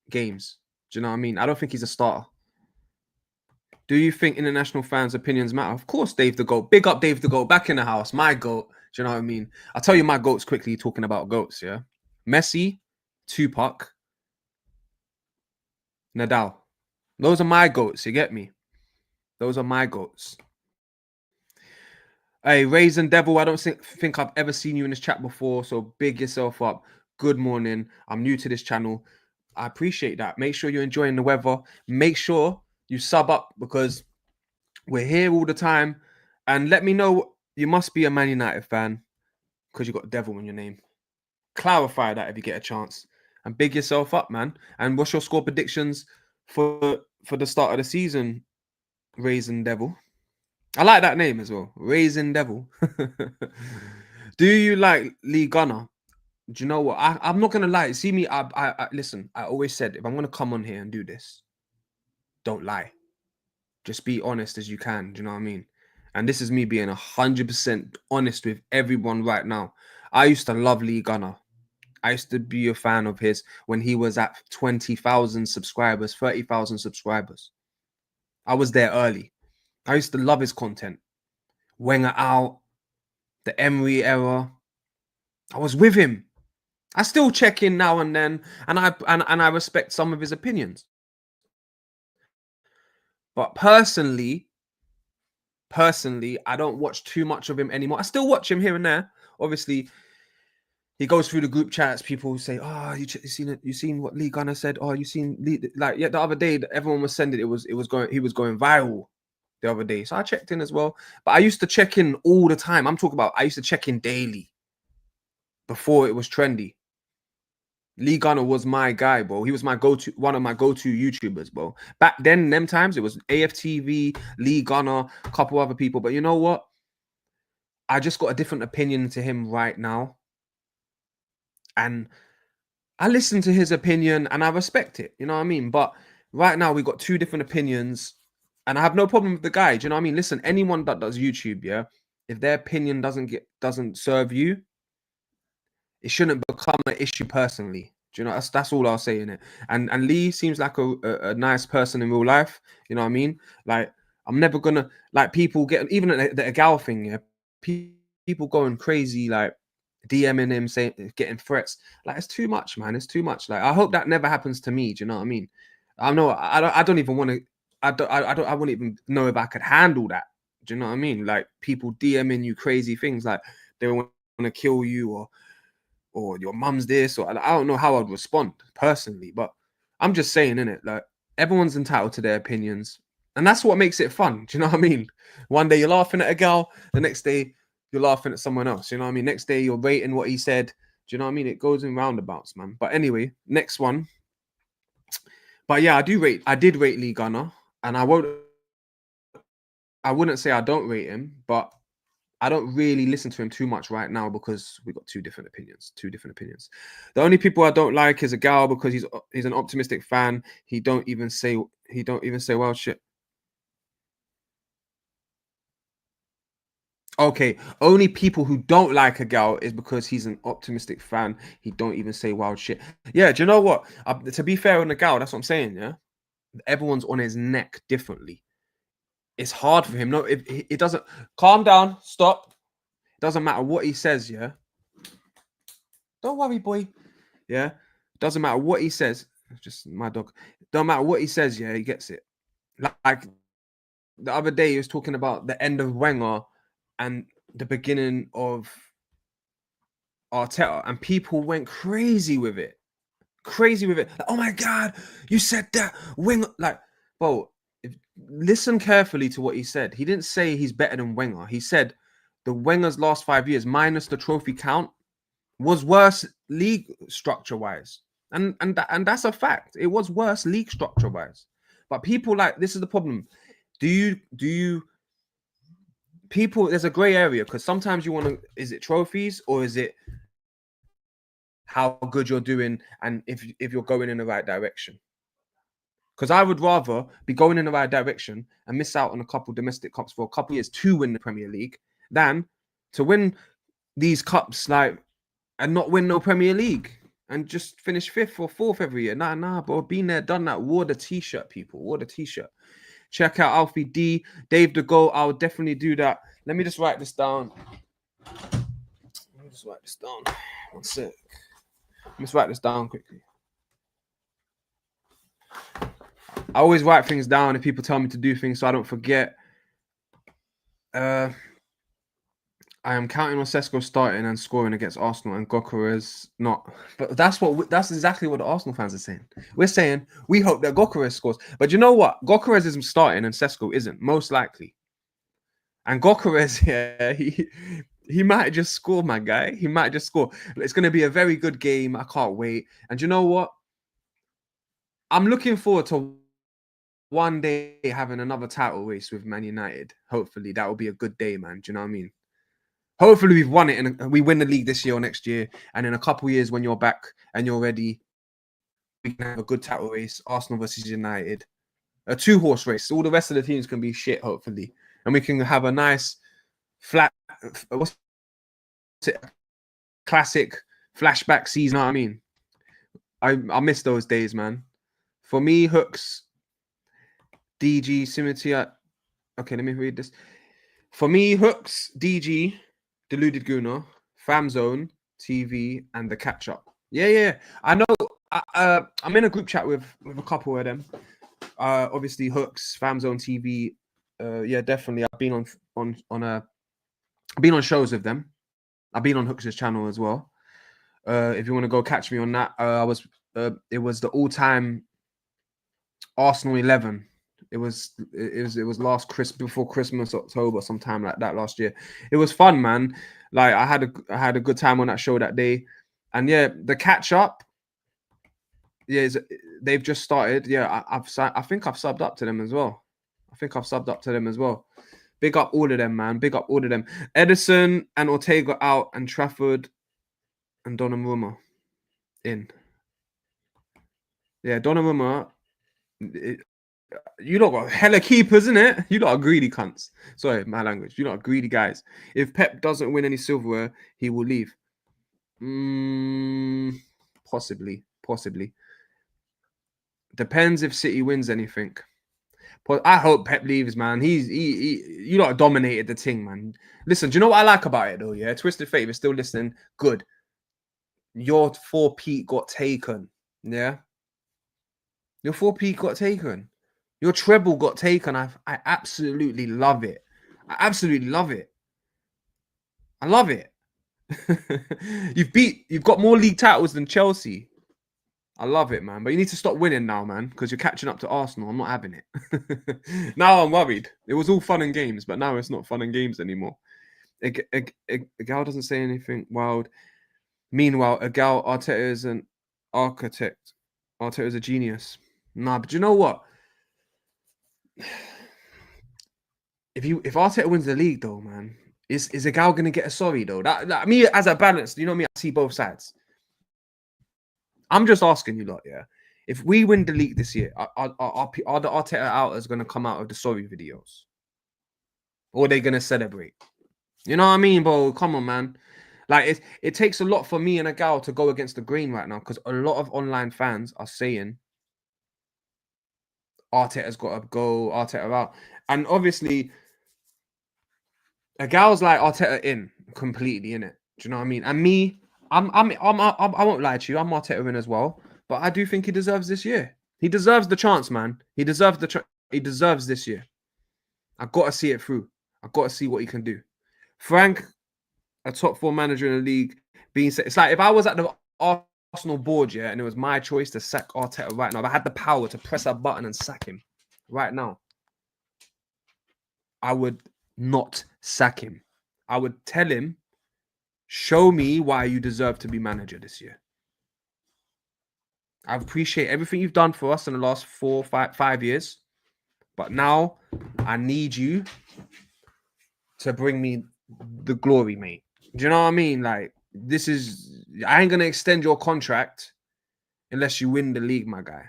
games. Do you know what I mean? I don't think he's a starter. Do you think international fans' opinions matter? Of course, Dave the GOAT. Big up Dave the GOAT. Back in the house. My GOAT. Do you know what I mean? I'll tell you my GOATs quickly, talking about GOATs, yeah? Messi, Tupac, Nadal. Those are my GOATs, you get me? Those are my GOATs. Hey, Raisin Devil, I don't think I've ever seen you in this chat before, so big yourself up. Good morning. I'm new to this channel. I appreciate that. Make sure you're enjoying the weather. Make sure you sub up because we're here all the time. And let me know, you must be a Man United fan because you got Devil in your name. Clarify that if you get a chance. And big yourself up, man. And what's your score predictions for the start of the season, Raisin Devil? I like that name as well. Raisin Devil. Do you like Lee Gunner? Do you know what? I'm not gonna lie. See me, I listen, I always said if I'm gonna come on here and do this, don't lie. Just be honest as you can. Do you know what I mean? And this is me being 100% honest with everyone right now. I used to love Lee Gunner. I used to be a fan of his when he was at 20,000 subscribers, 30,000 subscribers. I was there early. I used to love his content. Wenger out, the Emery era. I was with him. I still check in now and then, and I respect some of his opinions. But personally, I don't watch too much of him anymore. I still watch him here and there. Obviously, he goes through the group chats. People say, "Oh, you seen it? You seen what Lee Gunner said? Oh, you seen Lee?" Like, yeah, the other day, everyone was sending it. He was going viral the other day. So I checked in as well. But I used to check in all the time. I'm talking about I used to check in daily before it was trendy. Lee Gunner was my guy, bro. He was one of my go-to YouTubers, bro. Back then, them times, it was AFTV, Lee Gunner, a couple other people. But you know what? I just got a different opinion to him right now. And I listen to his opinion and I respect it. You know what I mean? But right now, we got 2 different opinions. And I have no problem with the guy. Do you know what I mean? Listen, anyone that does YouTube, yeah, if their opinion doesn't serve you, it shouldn't become an issue personally. Do you know? That's all I'll say in it. And Lee seems like a nice person in real life. You know what I mean? Like, I'm never gonna, like, people get, even the Egal thing, yeah, people going crazy, like DMing him, saying, getting threats. Like, it's too much, man. It's too much. Like, I hope that never happens to me. Do you know what I mean? I don't even want to. I wouldn't even know if I could handle that. Do you know what I mean? Like, people DMing you crazy things, like they want to kill you, or your mum's this, or I don't know how I'd respond personally, but I'm just saying, innit? Like, everyone's entitled to their opinions, and that's what makes it fun. Do you know what I mean? One day you're laughing at a girl, the next day you're laughing at someone else. You know what I mean? Next day you're rating what he said. Do you know what I mean? It goes in roundabouts, man. But anyway, next one. But yeah, I did rate Lee Gunner, and I wouldn't say I don't rate him, but I don't really listen to him too much right now because we got two different opinions. The only people I don't like is a gal, because he's an optimistic fan. He don't even say well shit. Okay, only people who don't like a gal is because he's an optimistic fan. He don't even say wild shit. Yeah, do you know what? To be fair on the gal, that's what I'm saying. Yeah, everyone's on his neck differently. It's hard for him. No, it doesn't. Calm down. Stop. It doesn't matter what he says. Yeah. Don't worry, boy. Yeah. Doesn't matter what he says. It's just my dog. Don't matter what he says. Yeah, he gets it. Like the other day, he was talking about the end of Wenger and the beginning of Arteta, and people went crazy with it. Like, oh my god, you said that Wenger. Like, bro, listen carefully to what he said. He didn't say he's better than Wenger. He said the Wenger's last 5 years, minus the trophy count, was worse league structure wise, and that's a fact. It was worse league structure wise. But people, like, this is the problem. Do you people? There's a gray area, because sometimes you want to. Is it trophies, or is it how good you're doing, and if you're going in the right direction? Because I would rather be going in the right direction and miss out on a couple domestic cups for a couple years to win the Premier League than to win these cups, like, and not win no Premier League and just finish 5th or 4th every year. Nah, bro. Been there, done that. Wore the t-shirt, people. Wore the t-shirt. Check out Alfie D, Dave the Goat. I'll definitely do that. Let me just write this down. One sec. Let's write this down quickly. I always write things down if people tell me to do things so I don't forget. I am counting on Sesko starting and scoring against Arsenal, and Gokeres not. But that's exactly what the Arsenal fans are saying. We're saying we hope that Gokeres scores. But you know what? Gokeres is starting and Sesko isn't, most likely. And Gokeres, yeah, he might just score, my guy. He might just score. It's going to be a very good game. I can't wait. And you know what? I'm looking forward to one day having another title race with Man United. Hopefully, that will be a good day, man. Do you know what I mean? Hopefully we've won it and we win the league this year or next year. And in a couple of years, when you're back and you're ready, we can have a good title race. Arsenal versus United, a 2-horse race. All the rest of the teams can be shit, hopefully, and we can have a nice flat, what's it, classic flashback season. You know what I mean? I miss those days, man. For me, Hooks, DG, Symmetry. Okay, let me read this. For me, Hooks, DG, Deluded Gooner, Fam Zone, TV, and the catch up. Yeah. I know. I'm in a group chat with a couple of them. Obviously, Hooks, Fam Zone, TV. Yeah, definitely. I've been on shows with them. I've been on Hooks' channel as well. If you want to go catch me on that, it was the all-time Arsenal 11. It was last before Christmas, October, sometime like that last year. It was fun, man. Like, I had a good time on that show that day. And yeah, the catch up. Yeah, they've just started. Yeah, I think I've subbed up to them as well. Big up all of them, man. Big up all of them. Edison and Ortega out, and Trafford and Donnarumma in. Yeah, Donnarumma. You lot got hella keepers, innit? You lot are greedy cunts. Sorry, my language. You lot are greedy guys. If Pep doesn't win any silverware, he will leave. Possibly. Depends if City wins anything. But I hope Pep leaves, man. You lot dominated the thing, man. Listen, do you know what I like about it though? Yeah, Twisted Fate, if you're still listening, good. Your 4-peat got taken. Yeah, your 4-peat got taken. Your treble got taken. I absolutely love it. I absolutely love it. I love it. You've got more league titles than Chelsea. I love it, man. But you need to stop winning now, man, because you're catching up to Arsenal. I'm not having it. Now I'm worried. It was all fun and games, but now it's not fun and games anymore. Egal doesn't say anything wild. Meanwhile, Egal, Arteta is an architect. Arteta is a genius. Nah, but you know what? If Arteta wins the league, though, man, is Egal gonna get a sorry though? That me as a balance, you know me, I see both sides. I'm just asking you lot, yeah. If we win the league this year, are the Arteta outers going to come out of the sorry videos? Or are they going to celebrate? You know what I mean, bro? Come on, man. Like, it takes a lot for me and a gal to go against the grain right now because a lot of online fans are saying Arteta's got to go, Arteta out. And obviously, a gal's like Arteta in completely, in it. Do you know what I mean? And me, I won't lie to you. I'm Arteta in as well. But I do think he deserves this year. He deserves the chance, man. He deserves he deserves this year. I've got to see it through. I've got to see what he can do. Frank, a top 4 manager in the league, being said, it's like if I was at the Arsenal board, yeah, and it was my choice to sack Arteta right now, if I had the power to press a button and sack him right now, I would not sack him. I would tell him, show me why you deserve to be manager this year. I appreciate everything you've done for us in the last 5 years. But now I need you to bring me the glory, mate. Do you know what I mean? Like, I ain't going to extend your contract unless you win the league, my guy.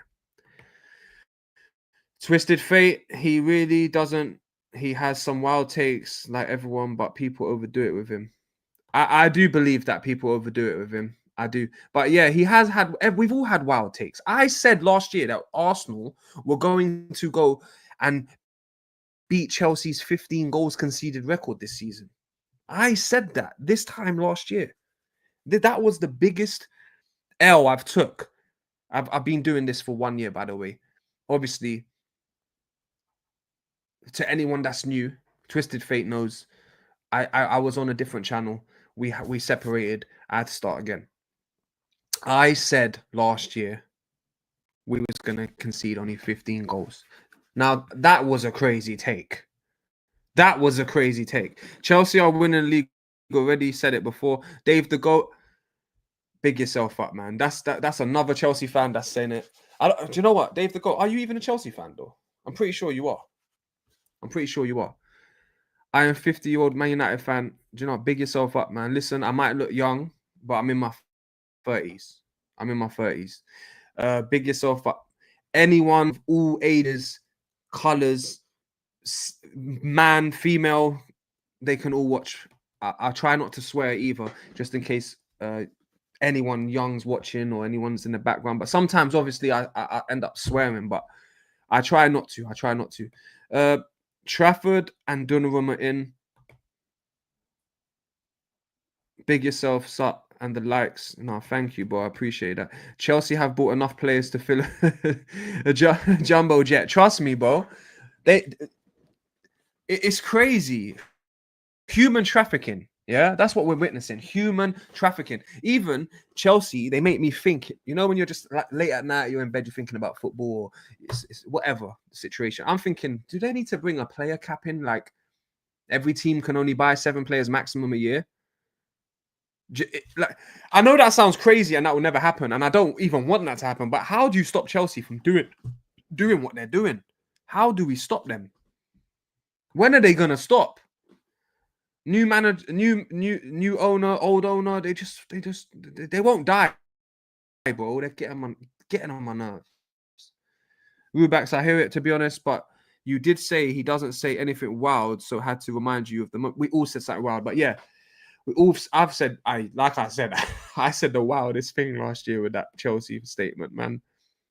Twisted Fate, he really doesn't. He has some wild takes like everyone, but people overdo it with him. I do believe that people overdo it with him. I do. But yeah, we've all had wild takes. I said last year that Arsenal were going to go and beat Chelsea's 15 goals conceded record this season. I said that this time last year. That was the biggest L I've took. I've been doing this for 1 year, by the way. Obviously, to anyone that's new, Twisted Fate knows I was on a different channel. We separated. I had to start again. I said last year we was going to concede only 15 goals. Now, that was a crazy take. That was a crazy take. Chelsea are winning the league already. Said it before. Dave the GOAT, big yourself up, man. That's another Chelsea fan that's saying it. Do you know what? Dave the GOAT, are you even a Chelsea fan, though? I'm pretty sure you are. I am 50-year-old Man United fan. Do you know what? Big yourself up, man. Listen, I might look young, but I'm in my 30s. Big yourself up. Anyone of all ages, colors, man, female, they can all watch. I try not to swear either, just in case anyone young's watching or anyone's in the background. But sometimes, obviously, I end up swearing, but I try not to. Trafford and Dunham are in. Big yourself up and the likes. No, thank you, bro. I appreciate that. Chelsea have bought enough players to fill a jumbo jet. Trust me, bro. It's crazy. Human trafficking. Yeah, that's what we're witnessing. Human trafficking. Even Chelsea, they make me think, you know, when you're just like late at night, you're in bed, you're thinking about football or it's whatever the situation. I'm thinking, do they need to bring a player cap in? Like, every team can only buy 7 players maximum a year. Like, I know that sounds crazy and that will never happen. And I don't even want that to happen. But how do you stop Chelsea from doing what they're doing? How do we stop them? When are they going to stop? New manager, new owner, old owner, they won't die, bro. They're getting on my nerves. Rubax, I hear it, to be honest, but you did say he doesn't say anything wild, so I had to remind you of we all said something wild, but yeah, I said the wildest thing last year with that Chelsea statement, man.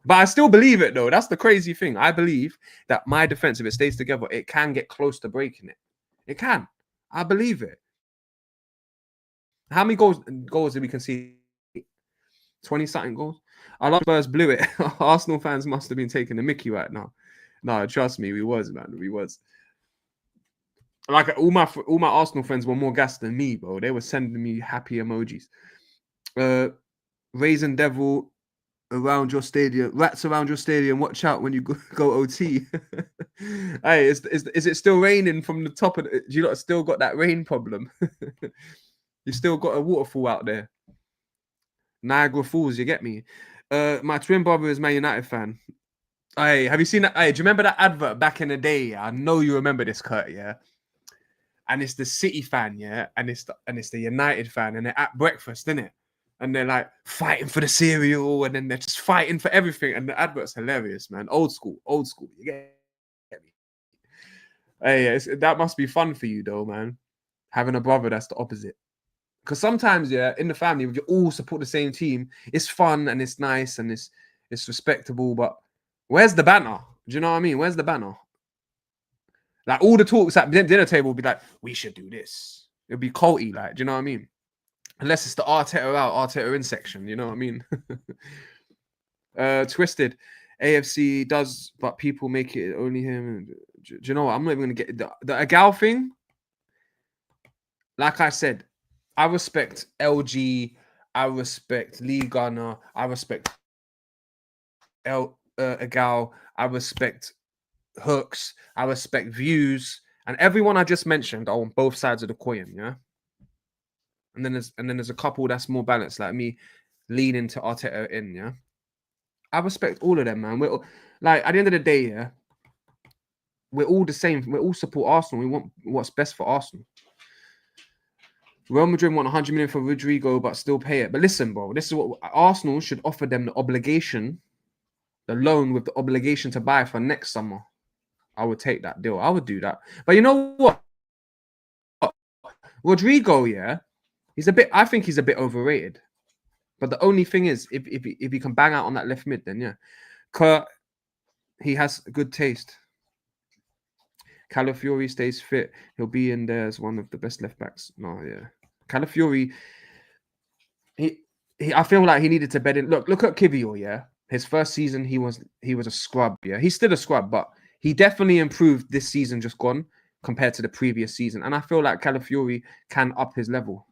But I still believe it though. That's the crazy thing. I believe that my defense, if it stays together, it can get close to breaking it. It can. I believe it. How many goals did we concede? 20 something goals. Our last Spurs blew it. Arsenal fans must have been taking the mickey right now. No, trust me, we was, man. We was. Like all my Arsenal friends were more gassed than me, bro. They were sending me happy emojis. Raisin Devil around your stadium, rats around your stadium. Watch out when you go OT. Hey, is it still raining from the top of? Do you lot still got that rain problem? You still got a waterfall out there. Niagara Falls, you get me? My twin brother is Man United fan. Hey, have you seen that? Hey, do you remember that advert back in the day? Yeah? I know you remember this, Kurt. Yeah, and it's the City fan, yeah, and it's the United fan, and they're at breakfast, isn't it? And they're like fighting for the cereal, and then they're just fighting for everything. And the advert's hilarious, man. Old school. You get me? Hey, that must be fun for you, though, man. Having a brother that's the opposite. Because sometimes, yeah, in the family, if you all support the same team, it's fun and it's nice and it's respectable. But where's the banter? Do you know what I mean? Where's the banter? Like all the talks at dinner table will be like, we should do this. It'll be culty, like, do you know what I mean? Unless it's the Arteta out, Arteta in section, you know what I mean? Twisted. AFC does, but people make it only him. Do you know what? I'm not even going to get the Agal thing. Like I said, I respect LG. I respect Lee Gunner. I respect Agal. I respect Hooks. I respect Views. And everyone I just mentioned are on both sides of the coin, yeah? And then there's a couple that's more balanced, like me, leaning to Arteta in, yeah? I respect all of them, man. We're like, at the end of the day, yeah, we're all the same. We all support Arsenal. We want what's best for Arsenal. Real Madrid want 100 million for Rodrigo, but still pay it. But listen, bro, this is what Arsenal should offer them: the obligation, the loan with the obligation to buy for next summer. I would take that deal. I would do that. But you know what? Rodrigo, yeah, I think he's a bit overrated. But the only thing is, if he can bang out on that left mid, then yeah. Kurt, he has good taste. Calafiori stays fit. He'll be in there as one of the best left backs. No, yeah. Calafiori, I feel like he needed to bed in. Look at Kivior, yeah. His first season, he was a scrub, yeah. He's still a scrub, but he definitely improved this season just gone compared to the previous season. And I feel like Calafiori can up his level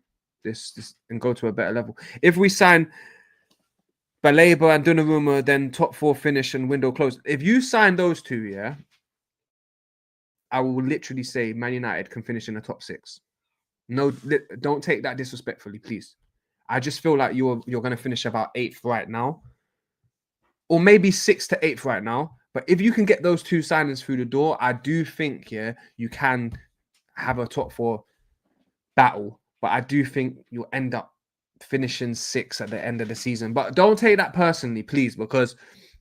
this and go to a better level. If we sign Baleba and Donnarumma, then top 4 finish and window close. If you sign those two, yeah, I will literally say Man United can finish in the top 6. No, don't take that disrespectfully, please. I just feel like you're going to finish about 8th right now, or maybe 6th to 8th right now. But if you can get those two signings through the door, I do think, yeah, you can have a top 4 battle. But I do think you'll end up finishing 6th at the end of the season. But don't take that personally, please, because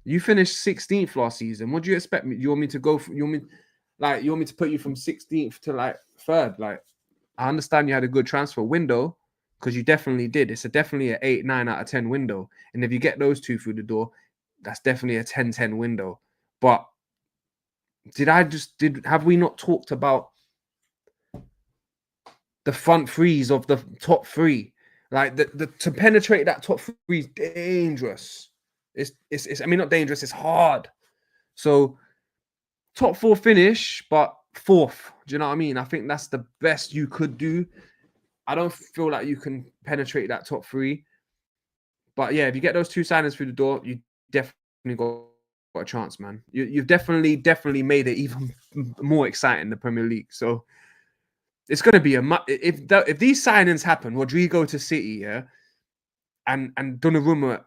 you finished 16th last season. What do you expect me? You want me to go? You want me to put you from 16th to like 3rd? Like, I understand you had a good transfer window because you definitely did. It's definitely an 8, 9 out of 10 window. And if you get those two through the door, that's definitely a 10-10 window. But have we not talked about the front threes of the top 3? Like to penetrate that top 3 is dangerous. It's I mean, not dangerous, it's hard. So top 4 finish, but 4th. Do you know what I mean? I think that's the best you could do. I don't feel like you can penetrate that top 3. But yeah, if you get those two signings through the door, you definitely got a chance, man. You've definitely made it even more exciting, the Premier League. So it's going to be if these signings happen, Rodrigo to City, yeah, and Donnarumma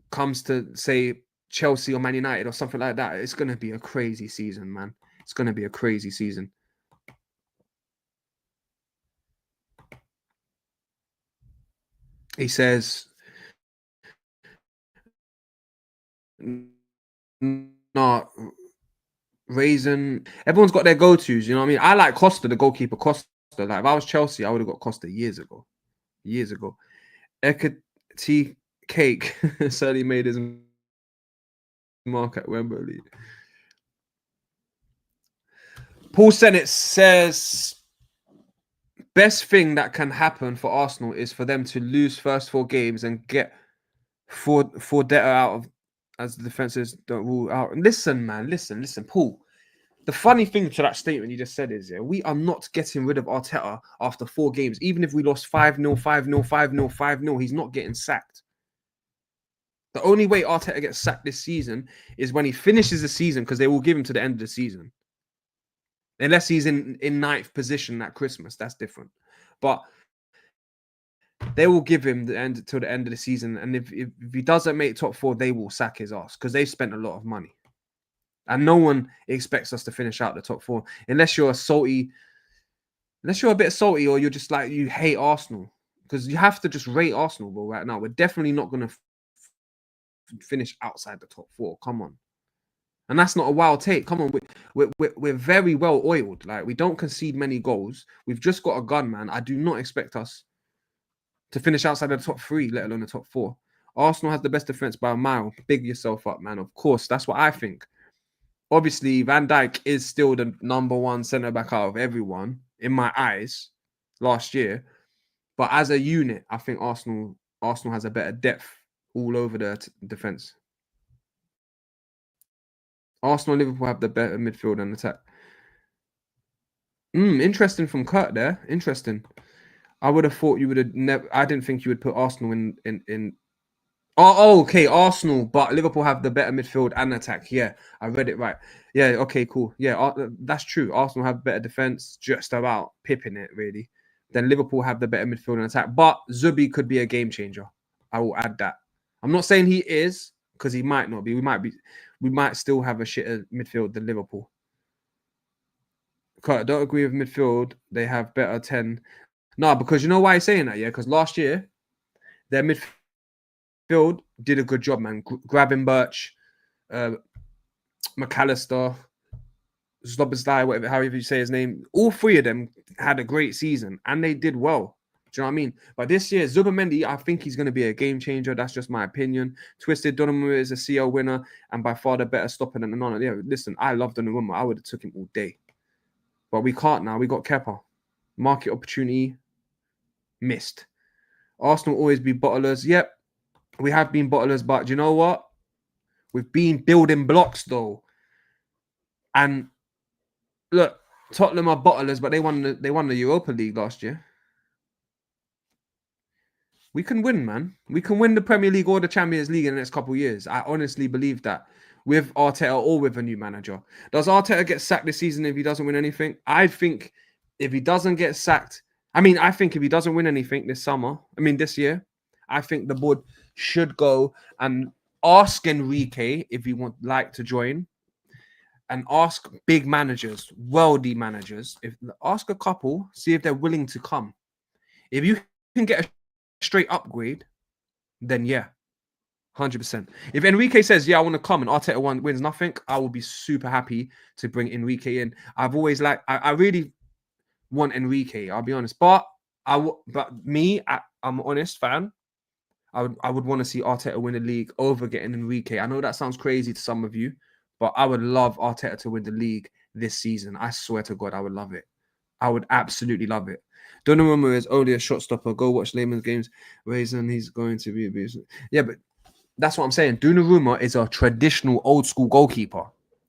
comes to say Chelsea or Man United or something like that, it's going to be a crazy season, man. It's going to be a crazy season. He says, no, Raisin. Everyone's got their go-tos, you know what I mean? I like Costa, the goalkeeper, Costa. Like, if I was Chelsea, I would have got Costa years ago. Eka T Cake certainly made his mark at Wembley. Paul Sennett says, best thing that can happen for Arsenal is for them to lose first 4 games and get four debtor out of, as the defenses don't rule out. And listen, man, listen, Paul. The funny thing to that statement you just said is, yeah, we are not getting rid of Arteta after 4 games. Even if we lost 5-0, 5-0, 5-0, 5-0, he's not getting sacked. The only way Arteta gets sacked this season is when he finishes the season, because they will give him to the end of the season. Unless he's in 9th position at Christmas, that's different. But they will give him the end till the end of the season. And if he doesn't make top 4, they will sack his ass because they've spent a lot of money. And no one expects us to finish out the top 4 unless you're a bit salty, or you're just like, you hate Arsenal, because you have to just rate Arsenal, bro. Right now, we're definitely not going to finish outside the top 4. Come on. And that's not a wild take. Come on, we're very well oiled. Like, we don't concede many goals. We've just got a gun, man. I do not expect us to finish outside the top 3, let alone the top 4. Arsenal has the best defense by a mile. Big yourself up, man. Of course, that's what I think. Obviously, Van Dijk is still the number 1 centre-back out of everyone, in my eyes, last year. But as a unit, I think Arsenal has a better depth all over the defence. Arsenal and Liverpool have the better midfield and attack. Interesting from Kurt there. Interesting. I would have thought you would have never... I didn't think you would put Arsenal in... Oh, okay, Arsenal, but Liverpool have the better midfield and attack. Yeah, I read it right. Yeah, okay, cool. Yeah, that's true. Arsenal have better defense, just about pipping it, really. Then Liverpool have the better midfield and attack. But Zubi could be a game changer. I will add that. I'm not saying he is, because he might not be. We might still have a shitter midfield than Liverpool. I don't agree with midfield. They have better 10. No, because you know why he's saying that, yeah? Because last year, their midfield did a good job, man. Grabbing Birch, McAllister, Slobosly, however you say his name. All 3 of them had a great season, and they did well. Do you know what I mean? But this year, Zubimendi, I think he's going to be a game changer. That's just my opinion. Twisted Donnarumma is a CL winner and by far the better stopper than Nana. Yeah, listen, I love Donnarumma. I would have took him all day. But we can't now. We got Kepa. Market opportunity missed. Arsenal always be bottlers. Yep, we have been bottlers, but do you know what? We've been building blocks, though. And look, Tottenham are bottlers, but they won the Europa League last year. We can win, man. We can win the Premier League or the Champions League in the next couple of years. I honestly believe that, with Arteta or with a new manager. Does Arteta get sacked this season if he doesn't win anything? I think if he doesn't get sacked, I think if he doesn't win anything this year, I think the board should go and ask Enrique if he would like to join, and ask big managers, worldy managers, ask a couple, see if they're willing to come. If you can get a straight upgrade, then yeah, 100%. If Enrique says, yeah, I want to come, and Arteta wins nothing, I will be super happy to bring Enrique in. I've always I really want Enrique, I'll be honest. But I'm an honest fan. I would want to see Arteta win the league over getting Enrique. I know that sounds crazy to some of you, but I would love Arteta to win the league this season. I swear to God, I would love it. I would absolutely love it. Donnarumma is only a shot stopper. Go watch Lehman's games. Reason he's going to be abused. Yeah, but that's what I'm saying. Donnarumma is a traditional old school goalkeeper.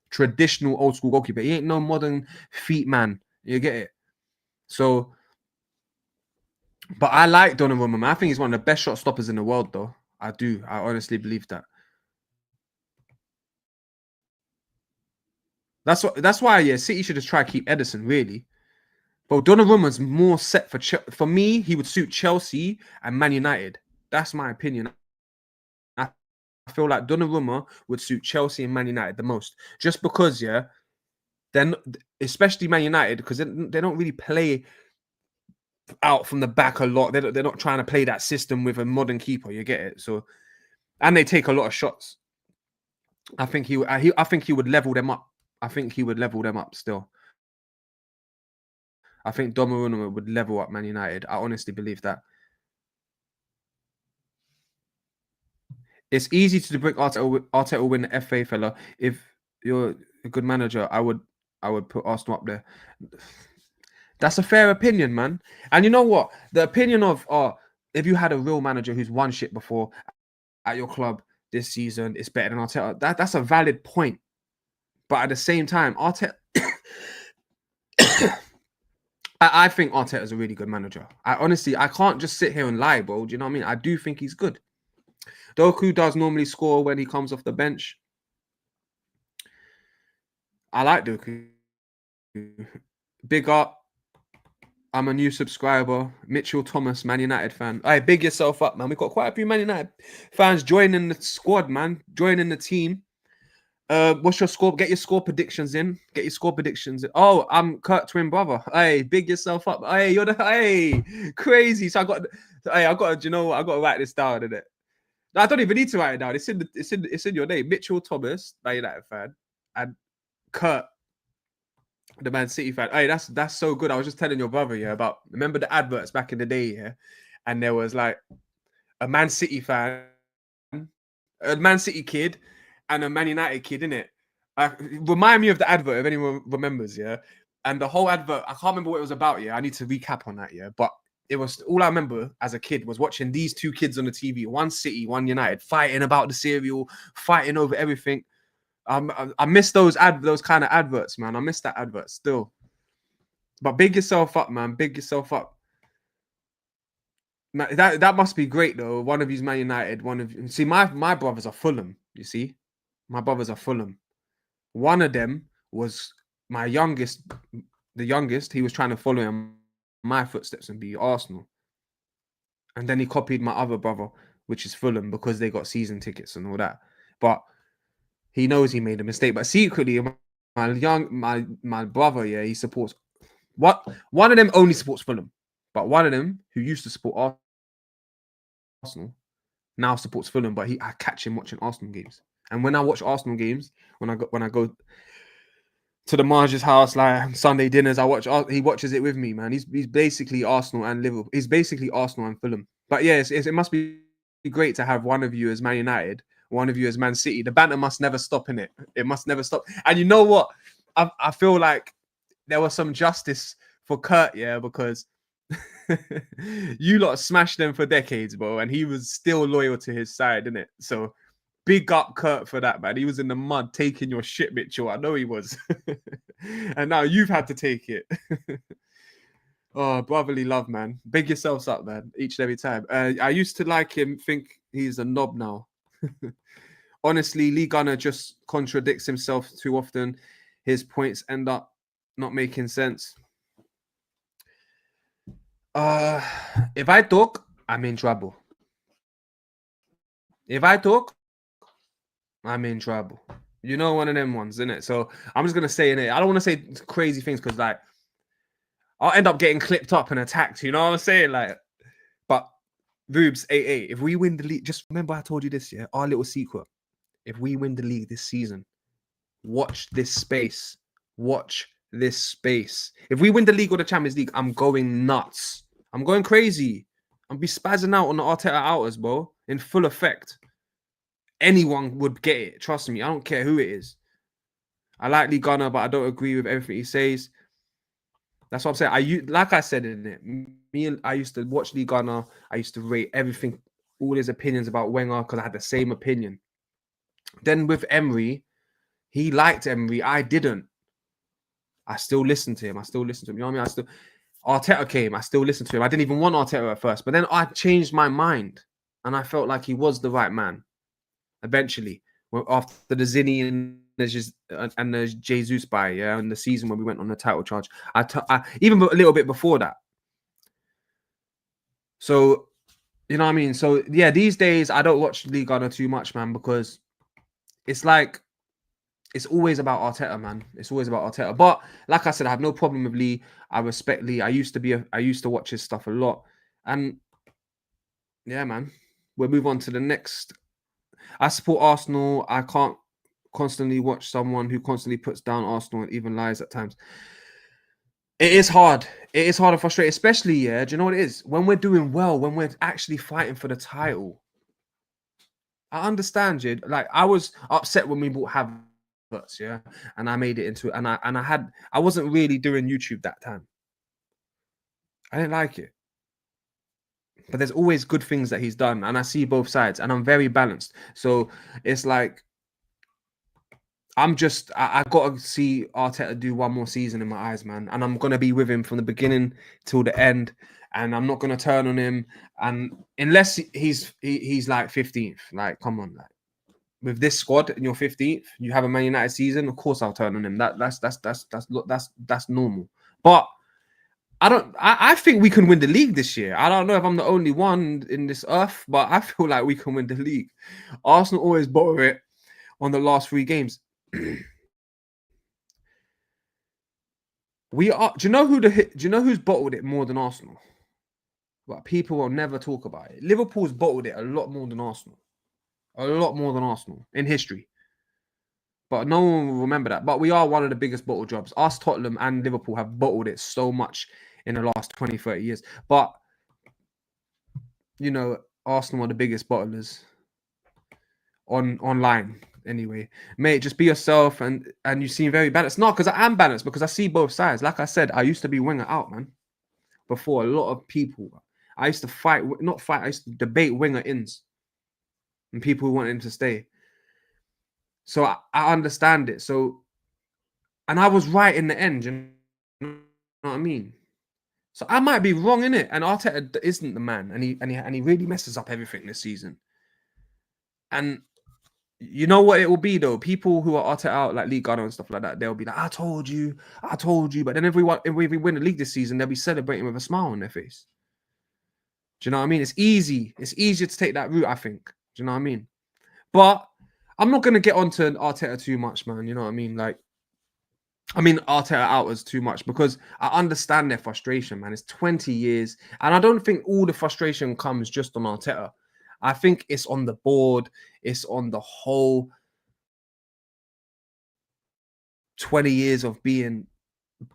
Traditional old school goalkeeper. He ain't no modern feet man. You get it? So, but I like Donnarumma, man. I think he's one of the best shot stoppers in the world, though. I do. I honestly believe that. That's why, yeah, City should just try to keep Ederson, really. But Donnarumma's more set for me. He would suit Chelsea and Man United. That's my opinion. I feel like Donnarumma would suit Chelsea and Man United the most, just because, yeah, then especially Man United, because they don't really play out from the back a lot. They're not trying to play that system with a modern keeper. You get it? So, and they take a lot of shots. I think he would level them up. I think he would level them up still. I think Donnarumma would level up Man United. I honestly believe that. It's easy to bring Arteta will win the FA, fella. If you're a good manager, I would put Arsenal up there. That's a fair opinion, man. And you know what? The opinion of if you had a real manager who's won shit before at your club this season, it's better than Arteta. That's a valid point. But at the same time, Arteta I think Arteta is a really good manager. I can't just sit here and lie, bro. Do you know what I mean? I do think he's good. Doku does normally score when he comes off the bench. I like Doku. Big up. I'm a new subscriber. Mitchell Thomas, Man United fan. Hey, big yourself up, man. We've got quite a few Man United fans joining the squad, man. Joining the team. What's your score? Get your score predictions in. Get your score predictions in. Oh, I'm Kurt twin brother. Hey, big yourself up. Hey, you're the crazy. So I got to, you know what? I got to write this down, innit? No, I don't even need to write it down. It's in your name. Mitchell Thomas, Man United fan, and Kurt, the Man City fan. Hey, that's so good. I was just telling your brother, yeah, about remember the adverts back in the day, yeah, and there was like a Man City fan, a Man City kid, and a Man United kid, innit? Remind me of the advert if anyone remembers, yeah. And the whole advert, I can't remember what it was about, yeah. I need to recap on that, yeah. But it was all I remember as a kid was watching these two kids on the TV, one City, one United, fighting about the cereal, fighting over everything. I miss those kind of adverts, man. I miss that advert still. But big yourself up, man. Big yourself up. That must be great though. One of you's Man United. One of you. See, my brothers are Fulham. You see, my brothers are Fulham. One of them was my youngest. The youngest, he was trying to follow in my footsteps and be Arsenal. And then he copied my other brother, which is Fulham, because they got season tickets and all that. But he knows he made a mistake. But secretly, my brother, yeah, he supports one of them only supports Fulham, but one of them who used to support Arsenal now supports Fulham. But I catch him watching Arsenal games, and when I watch Arsenal games, when I go to the Marge's house like Sunday dinners, he watches it with me, man. He's basically Arsenal and Liverpool. He's basically Arsenal and Fulham. But yeah, it must be great to have one of you as Man United, one of you as Man City. The banter must never stop, in it. It must never stop. And you know what? I feel like there was some justice for Kurt, yeah, because you lot smashed them for decades, bro, and he was still loyal to his side, innit? So big up Kurt for that, man. He was in the mud taking your shit, Mitchell. I know he was. And now you've had to take it. Oh, brotherly love, man. Big yourselves up, man, each and every time. I used to like him, think he's a knob now. Honestly, Lee Gunner just contradicts himself too often. His points end up not making sense. If I talk, I'm in trouble. If I talk, I'm in trouble. You know, one of them ones, isn't it? So I'm just gonna say in it. I don't want to say crazy things because like I'll end up getting clipped up and attacked. You know what I'm saying? Like, but Rubes, if we win the league, just remember I told you this, yeah. Our little secret. If we win the league this season, watch this space. Watch this space. If we win the league or the Champions League, I'm going nuts. I'm going crazy. I'll be spazzing out on the Arteta outers, bro, in full effect. Anyone would get it. Trust me. I don't care who it is. I like Lee Gunner, but I don't agree with everything he says. That's what I'm saying. Like I said in it, I used to watch Lee Gunner. I used to rate everything, all his opinions about Wenger, because I had the same opinion. Then with Emery, he liked Emery. I didn't. I still listened to him. You know what I mean? Arteta came. I still listened to him. I didn't even want Arteta at first, but then I changed my mind, and I felt like he was the right man. Eventually, after the Zinni and the Jesus buy, yeah, and the season when we went on the title charge, I even a little bit before that. So, you know what I mean? So yeah, these days I don't watch Lee Gunner too much, man, because it's like it's always about Arteta, man. It's always about Arteta. But like I said, I have no problem with Lee. I respect Lee. I used to watch his stuff a lot, and yeah, man. We'll move on to the next. I support Arsenal. I can't constantly watch someone who constantly puts down Arsenal and even lies at times. It is hard. It is hard and frustrating, especially, yeah. Do you know what it is? When we're doing well, when we're actually fighting for the title, I understand you. Like I was upset when we bought Havertz, yeah, and I made it into I wasn't really doing YouTube that time. I didn't like it. But there's always good things that he's done, and I see both sides, and I'm very balanced. So it's like I gotta see Arteta do one more season in my eyes, man. And I'm gonna be with him from the beginning till the end. And I'm not gonna turn on him. And unless he's like 15th, like come on, like with this squad and you're 15th, you have a Man United season, of course I'll turn on him. That's normal. But I think we can win the league this year. I don't know if I'm the only one in this earth, but I feel like we can win the league. Arsenal always bottle it on the last 3 games. We are. Do you know who's bottled it more than Arsenal? But people will never talk about it. Liverpool's bottled it a lot more than Arsenal. A lot more than Arsenal in history. But no one will remember that. But we are one of the biggest bottle jobs. Us, Tottenham, and Liverpool have bottled it so much in the last 20, 30 years. But you know, Arsenal are the biggest bottlers online anyway. Mate, just be yourself and you seem very balanced. No, because I am balanced because I see both sides. Like I said, I used to be winger out, man. Before a lot of people. I used to I used to debate winger ins and people who wanted him to stay. So I understand it. So, and I was right in the end, you know what I mean? So I might be wrong in it. And Arteta isn't the man, and he really messes up everything this season. And you know what it will be though? People who are Arteta out like League Gunner and stuff like that, they'll be like, I told you. But then if we win the league this season, they'll be celebrating with a smile on their face. Do you know what I mean? It's easy. It's easier to take that route, I think. Do you know what I mean? But I'm not gonna get onto Arteta too much, man. You know what I mean? Like, I mean Arteta outers too much because I understand their frustration, man. It's 20 years, and I don't think all the frustration comes just on Arteta. I think it's on the board, it's on the whole 20 years of being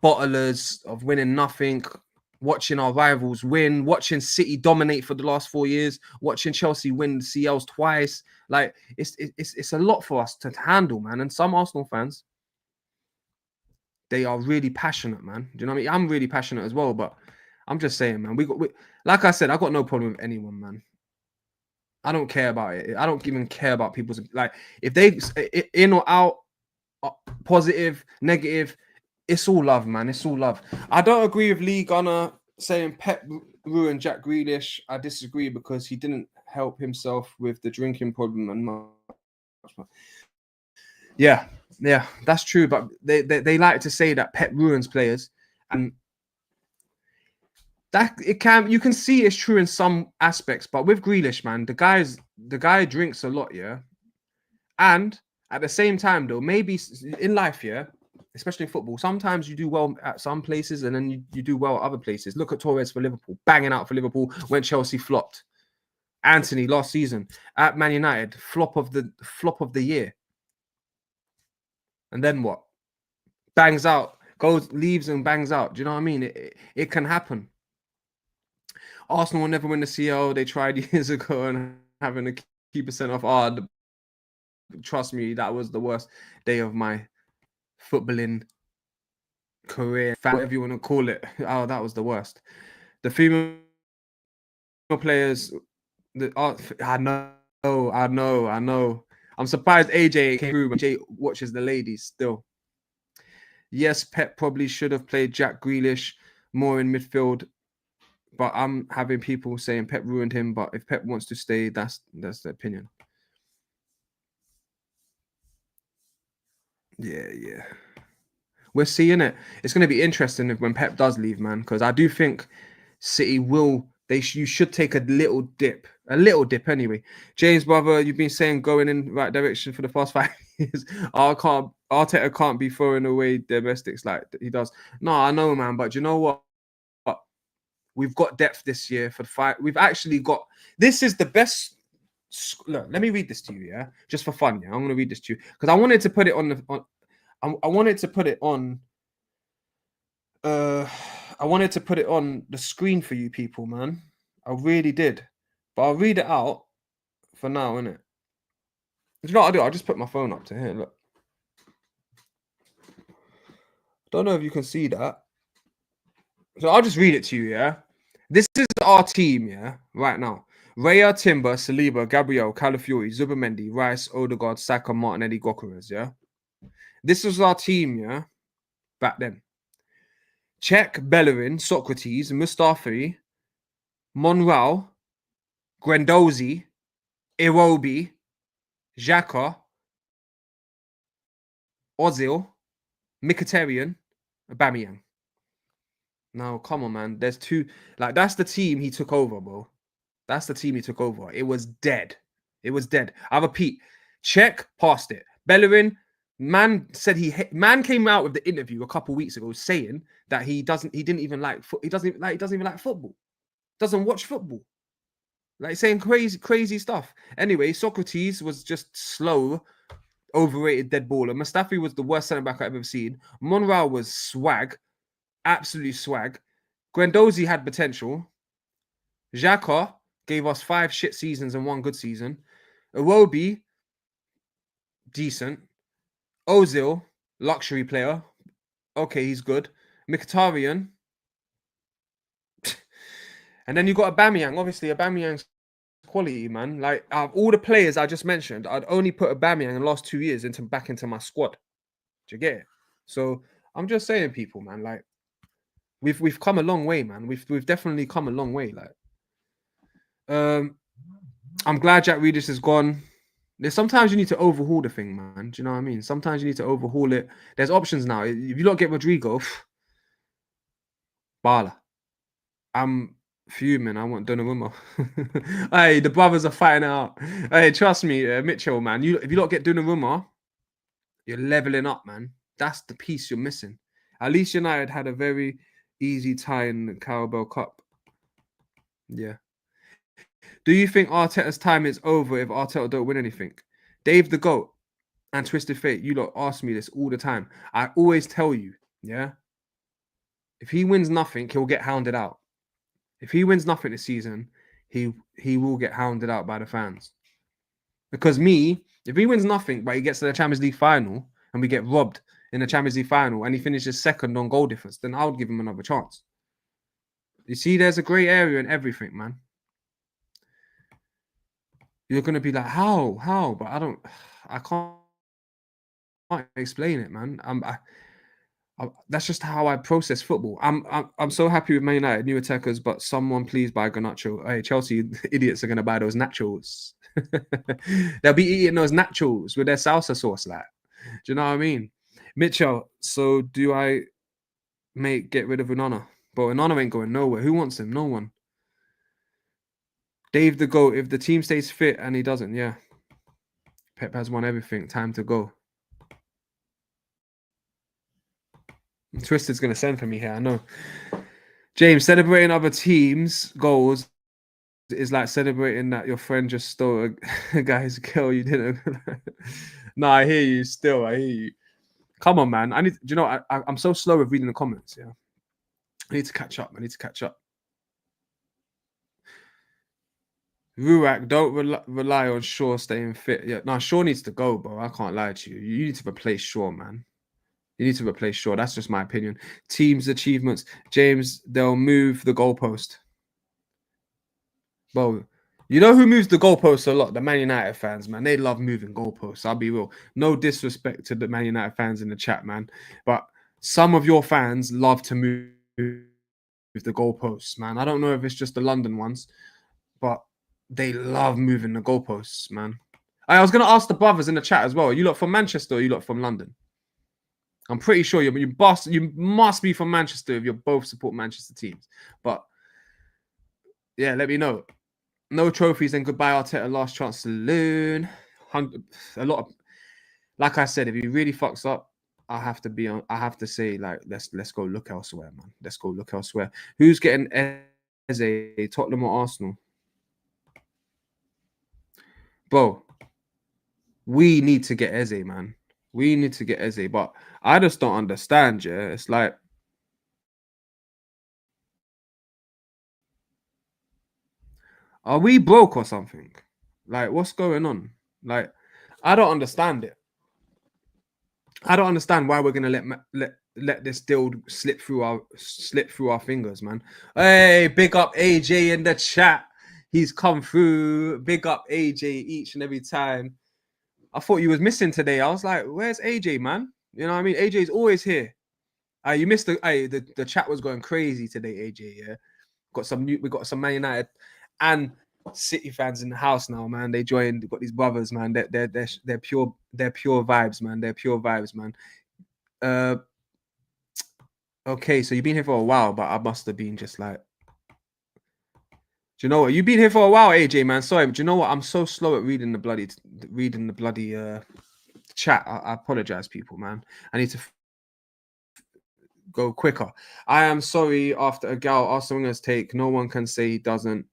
bottlers, of winning nothing, watching our rivals win, watching City dominate for the last 4 years, watching Chelsea win the CLs twice. Like it's a lot for us to handle, man. And some Arsenal fans, they are really passionate, man. Do you know what I mean? I'm really passionate as well, but I'm just saying, man. Like I said, I got no problem with anyone, man. I don't care about it. I don't even care about people's like if they in or out, positive, negative. It's all love, man. It's all love. I don't agree with Lee Gunner saying Pep ruined Jack Grealish. I disagree because he didn't help himself with the drinking problem and much. Yeah, that's true. But they like to say that Pep ruins players, and that you can see it's true in some aspects. But with Grealish, man, the guy drinks a lot, yeah, and at the same time, though, maybe in life, yeah, especially in football, sometimes you do well at some places and then you do well at other places. Look at Torres for Liverpool, banging out for Liverpool when Chelsea flopped. Anthony last season at Man United, flop of the year. And then what? Bangs out, leaves and bangs out. Do you know what I mean? It can happen. Arsenal will never win the CL. They tried years ago and having a keeper sent off. Trust me, that was the worst day of my footballing career, whatever you want to call it. Oh, that was the worst. The female players, I know. I'm surprised AJ came through, but AJ watches the ladies still. Yes, Pep probably should have played Jack Grealish more in midfield, but I'm having people saying Pep ruined him. But if Pep wants to stay, that's the opinion. Yeah. We're seeing it. It's going to be interesting when Pep does leave, man, because I do think City will. You should take a little dip anyway. James, brother, you've been saying going in the right direction for the past 5 years. Arteta can't be throwing away domestics like he does. No, I know, man, but you know what? We've got depth this year for the fight. We've actually got. This is the best. Look, let me read this to you, yeah, just for fun. Yeah, I'm going to read this to you because I wanted to put it on. I wanted to put it on. I wanted to put it on the screen for you people, man. I really did. But I'll read it out for now, innit? You know what I'll do? I'll just put my phone up to here. Look. Don't know if you can see that. So I'll just read it to you, yeah? This is our team, yeah, right now. Raya, Timber, Saliba, Gabriel, Calafiori, Zubamendi, Rice, Odegaard, Saka, Martinelli, Gokeres, yeah? This was our team, yeah, back then. Czech, Bellerin, Socrates, Mustafi, Monreal, Guendouzi, Iwobi, Xhaka, Ozil, Mkhitaryan, Aubameyang. Now, come on, man. There's two. Like, that's the team he took over, bro. That's the team he took over. It was dead. It was dead. I repeat, Czech passed it. Bellerin, man said man came out with the interview a couple weeks ago saying that he doesn't even like football. Doesn't watch football. Like saying crazy stuff. Anyway, Socrates was just slow, overrated dead baller. Mustafi was the worst centre back I've ever seen. Monreal was swag, absolutely swag. Guendouzi had potential. Xhaka gave us 5 shit seasons and 1 good season. Iwobi, decent. Ozil, luxury player. Okay, he's good. Mkhitaryan. And then you got Aubameyang. Obviously, Aubameyang's quality, man. Like, out of all the players I just mentioned, I'd only put Aubameyang in the last 2 years back into my squad. Do you get it? So I'm just saying, people, man, like, we've come a long way, man. We've definitely come a long way. Like, I'm glad Jack Reedus is gone. Sometimes you need to overhaul the thing, man. Do you know what I mean? Sometimes you need to overhaul it. There's options now. If you don't get Rodrigo, Bala. I'm fuming. I want Donnarumma. Hey, the brothers are fighting it out. Hey, trust me, Mitchell, man. If you don't get Donnarumma, you're leveling up, man. That's the piece you're missing. At least United had a very easy tie in the Carabao Cup. Yeah. Do you think Arteta's time is over if Arteta don't win anything? Dave the GOAT and Twisted Fate, you lot ask me this all the time. I always tell you, yeah? If he wins nothing, he'll get hounded out. If he wins nothing this season, he will get hounded out by the fans. Because if he wins nothing, but he gets to the Champions League final and we get robbed in the Champions League final and he finishes second on goal difference, then I would give him another chance. You see, there's a grey area in everything, man. You're going to be like, how? But I can't explain it, man. That's just how I process football. I'm so happy with Man United, new attackers, but someone please buy Garnacho. Hey, Chelsea idiots are going to buy those nachos. They'll be eating those nachos with their salsa sauce, like. Do you know what I mean? Mitchell, so do I get rid of Unana? But Unana ain't going nowhere. Who wants him? No one. Dave the GOAT, if the team stays fit and he doesn't, yeah. Pep has won everything. Time to go. Twisted's going to send for me here, I know. James, celebrating other teams' goals is like celebrating that your friend just stole a guy's girl you didn't. No, I hear you still. I hear you. Come on, man. I'm so slow with reading the comments, yeah. I need to catch up. Ruak, don't rely on Shaw staying fit. Yeah, no, Shaw needs to go, bro. I can't lie to you. You need to replace Shaw, man. You need to replace Shaw. That's just my opinion. Teams' achievements. James, they'll move the goalpost. Bro, you know who moves the goalposts a lot? The Man United fans, man. They love moving goalposts. I'll be real. No disrespect to the Man United fans in the chat, man. But some of your fans love to move the goalposts, man. I don't know if it's just the London ones, but they love moving the goalposts, man. I was going to ask the brothers in the chat as well. Are you lot from Manchester or you lot from London? I'm pretty sure you must be from Manchester if you both support Manchester teams. But yeah, let me know. No trophies and goodbye Arteta. Last chance to learn. A lot of, like I said, if he really fucks up, I have to say, like, let's go look elsewhere, man. Let's go look elsewhere. Who's getting Eze, Tottenham or Arsenal? Bro, we need to get Eze, man. We need to get Eze, but I just don't understand, yeah. It's like, are we broke or something? Like, what's going on? Like, I don't understand it. I don't understand why we're gonna let this deal slip through our fingers, man. Hey, big up AJ in the chat. He's come through. Big up AJ each and every time. I thought you was missing today. I was like, where's AJ, man? You know what I mean? AJ's always here. You missed the chat was going crazy today, AJ. Yeah, we got some Man United and City fans in the house now, man. They joined. They've got these brothers, man. They're pure vibes, man. They're pure vibes, man. Okay, so you've been here for a while, but I must have been just like, do you know what? You've been here for a while, AJ, man. Sorry, but do you know what? I'm so slow at reading the bloody chat. I apologize, people, man. I need to go quicker. I am sorry. After a gal Arsenal wingers take, no one can say he doesn't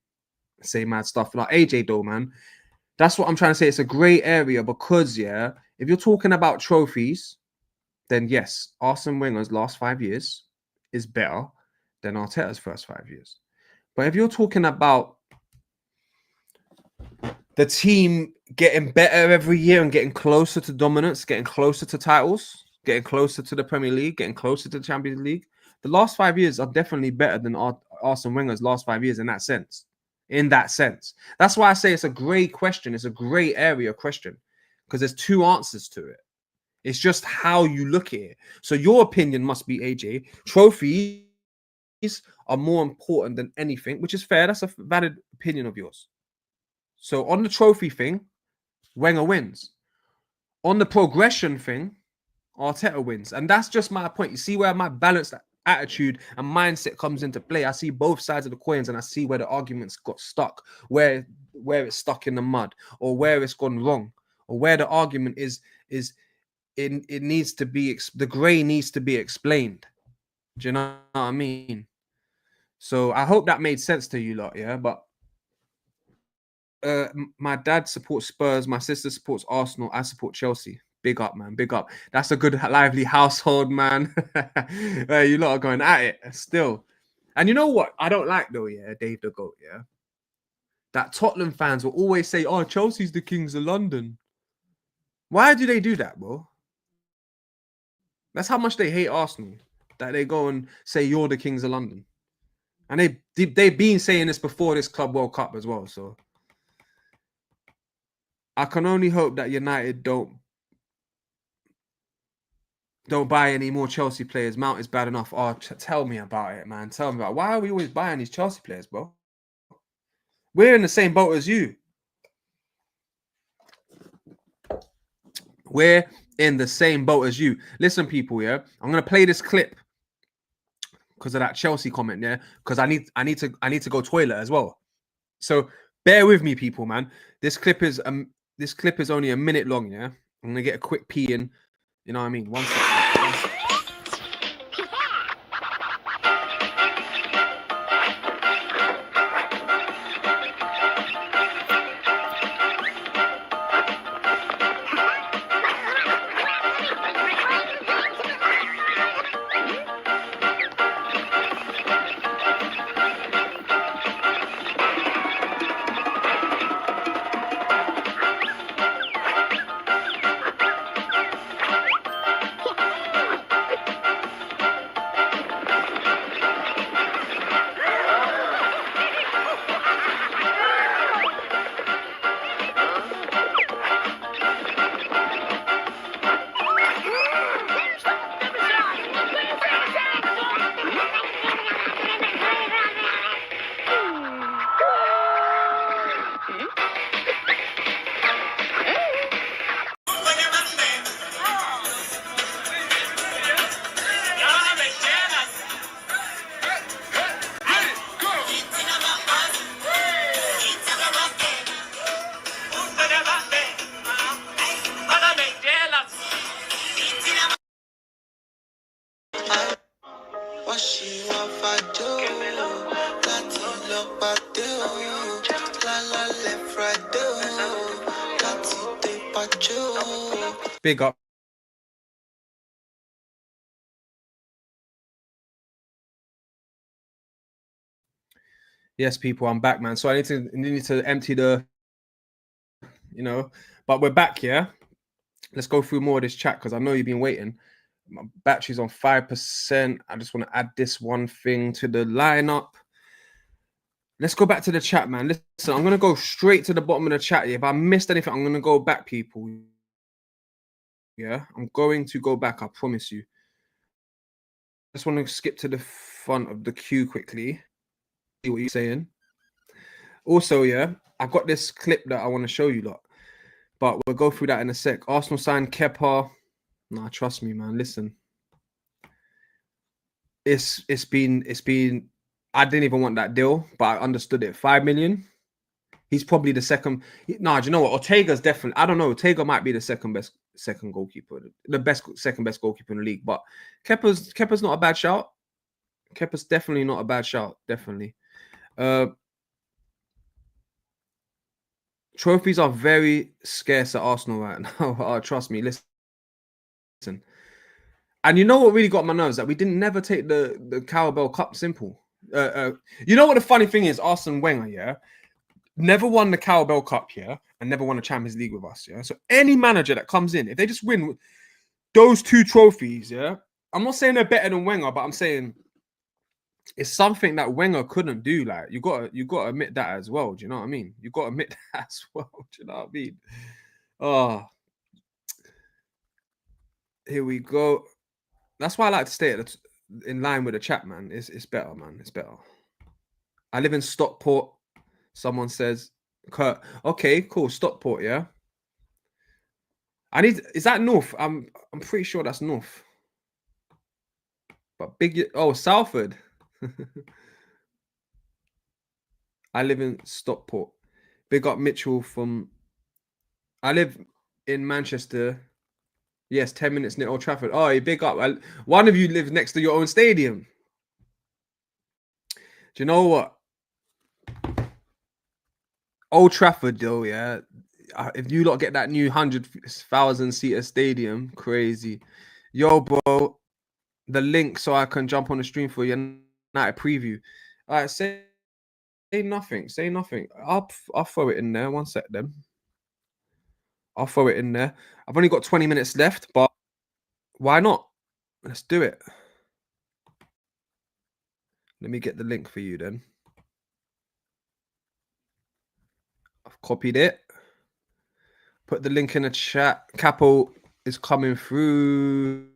say mad stuff. Like AJ, though, man. That's what I'm trying to say. It's a grey area because, yeah, if you're talking about trophies, then yes, Arsene Wenger's last 5 years is better than Arteta's first 5 years. But if you're talking about the team getting better every year and getting closer to dominance, getting closer to titles, getting closer to the Premier League, getting closer to the Champions League, the last 5 years are definitely better than Arsene Wenger's last 5 years in that sense. That's why I say it's a grey question. It's a grey area question because there's two answers to it. It's just how you look at it. So your opinion must be, AJ, trophies are more important than anything, which is fair. That's a valid opinion of yours. So on the trophy thing, Wenger wins. On the progression thing, Arteta wins. And that's just my point. You see where my balanced attitude and mindset comes into play. I see both sides of the coins and I see where the arguments got stuck, where it's stuck in the mud, or where it's gone wrong, or where the argument is it needs to be, the grey needs to be explained. Do you know what I mean? So I hope that made sense to you lot, yeah? But my dad supports Spurs, my sister supports Arsenal, I support Chelsea. Big up, man. Big up. That's a good, lively household, man. You lot are going at it still. And you know what I don't like, though, yeah, Dave the GOAT, yeah? That Tottenham fans will always say, oh, Chelsea's the Kings of London. Why do they do that, bro? That's how much they hate Arsenal, that they go and say you're the Kings of London. And they've been saying this before this Club World Cup as well. So I can only hope that United don't buy any more Chelsea players. Mount is bad enough. Oh, tell me about it, man. Tell me about it. Why are we always buying these Chelsea players, bro? We're in the same boat as you. We're in the same boat as you. Listen, people, yeah? I'm going to play this clip because of that Chelsea comment, yeah? Because I need to go toilet as well. So bear with me, people, man. This clip is only a minute long, yeah? I'm going to get a quick pee in. You know what I mean? One second. Big up. Yes, people, I'm back, man. So I need to empty the, but we're back, yeah. let's go through more of this chat because I know you've been waiting. My battery's on 5%. I just want to add this one thing to the lineup. Let's go back to the chat, man. Listen, I'm going to go straight to the bottom of the chat. If I missed anything, I'm going to go back, people. Yeah, I'm going to go back. I promise you. I just want to skip to the front of the queue quickly. See what you're saying. Also, yeah, I got this clip that I want to show you lot, but we'll go through that in a sec. Arsenal signed Kepa. Nah, trust me, man. Listen, it's been. I didn't even want that deal, but I understood it. 5 million. He's probably the second. Nah, do you know what? Ortega's definitely. I don't know. Ortega might be the second best goalkeeper, the second best goalkeeper in the league. But Kepa's not a bad shout. Kepa's definitely not a bad shout. Definitely. Trophies are very scarce at Arsenal right now. Trust me. Listen. And you know what really got my nerves? That we didn't never take the Carabao Cup. Simple. You know what the funny thing is? Arsene Wenger, yeah, never won the Carabao Cup, yeah, and never won a Champions League with us, yeah. So any manager that comes in, if they just win those 2 trophies, yeah, I'm not saying they're better than Wenger, but I'm saying it's something that Wenger couldn't do. Like you gotta admit that as well. Do you know what I mean? You gotta admit that as well. Do you know what I mean? Oh, here we go. That's why I like to stay in line with the chat, man. It's better, man. It's better. I live in Stockport. Someone says, Kurt. Okay, cool. Stockport, yeah. Is that north? I'm pretty sure that's north. But Salford. I live in Stockport. Big up Mitchell I live in Manchester. Yes, 10 minutes near Old Trafford. Oh, big up. One of you lives next to your own stadium. Do you know what? Old Trafford, though, yeah. If you lot get that new 100,000 seater stadium, crazy. Yo, bro, the link so I can jump on the stream for your night preview. All right, say nothing. Say nothing. I'll throw it in there. One sec, then. I'll throw it in there. I've only got 20 minutes left, but why not? Let's do it. Let me get the link for you then. I've copied it. Put the link in the chat. Capo is coming through.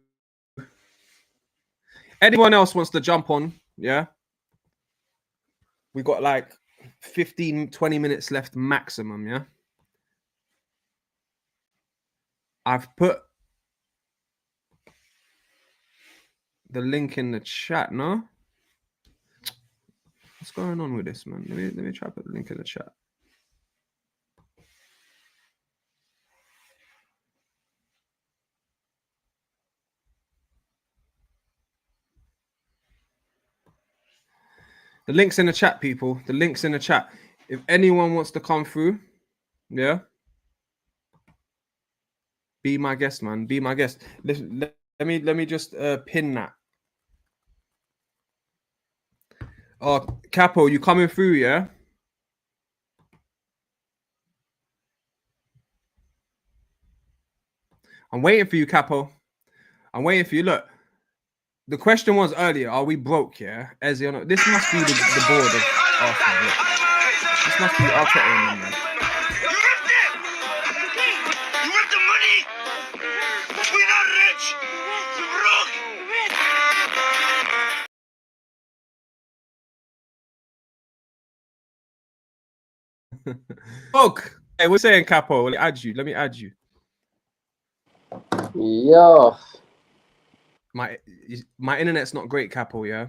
Anyone else wants to jump on? Yeah. We got like 15, 20 minutes left maximum, yeah? I've put the link in the chat, no? What's going on with this, man? Let me try to put the link in the chat. The link's in the chat, people. The link's in the chat. If anyone wants to come through, yeah, be my guest, man. Be my guest. Let me just pin that. Oh, Capo, you coming through, yeah? I'm waiting for you, Capo. I'm waiting for you. Look, the question was earlier, are we broke, yeah? Ezzy or not? This must be the board of Arsenal. Look. This must be Arteta and them, man. You want the money? We're not rich. We're broke. Look, hey, we're saying Capo. Let me add you. Yeah. My internet's not great, Capo, yeah?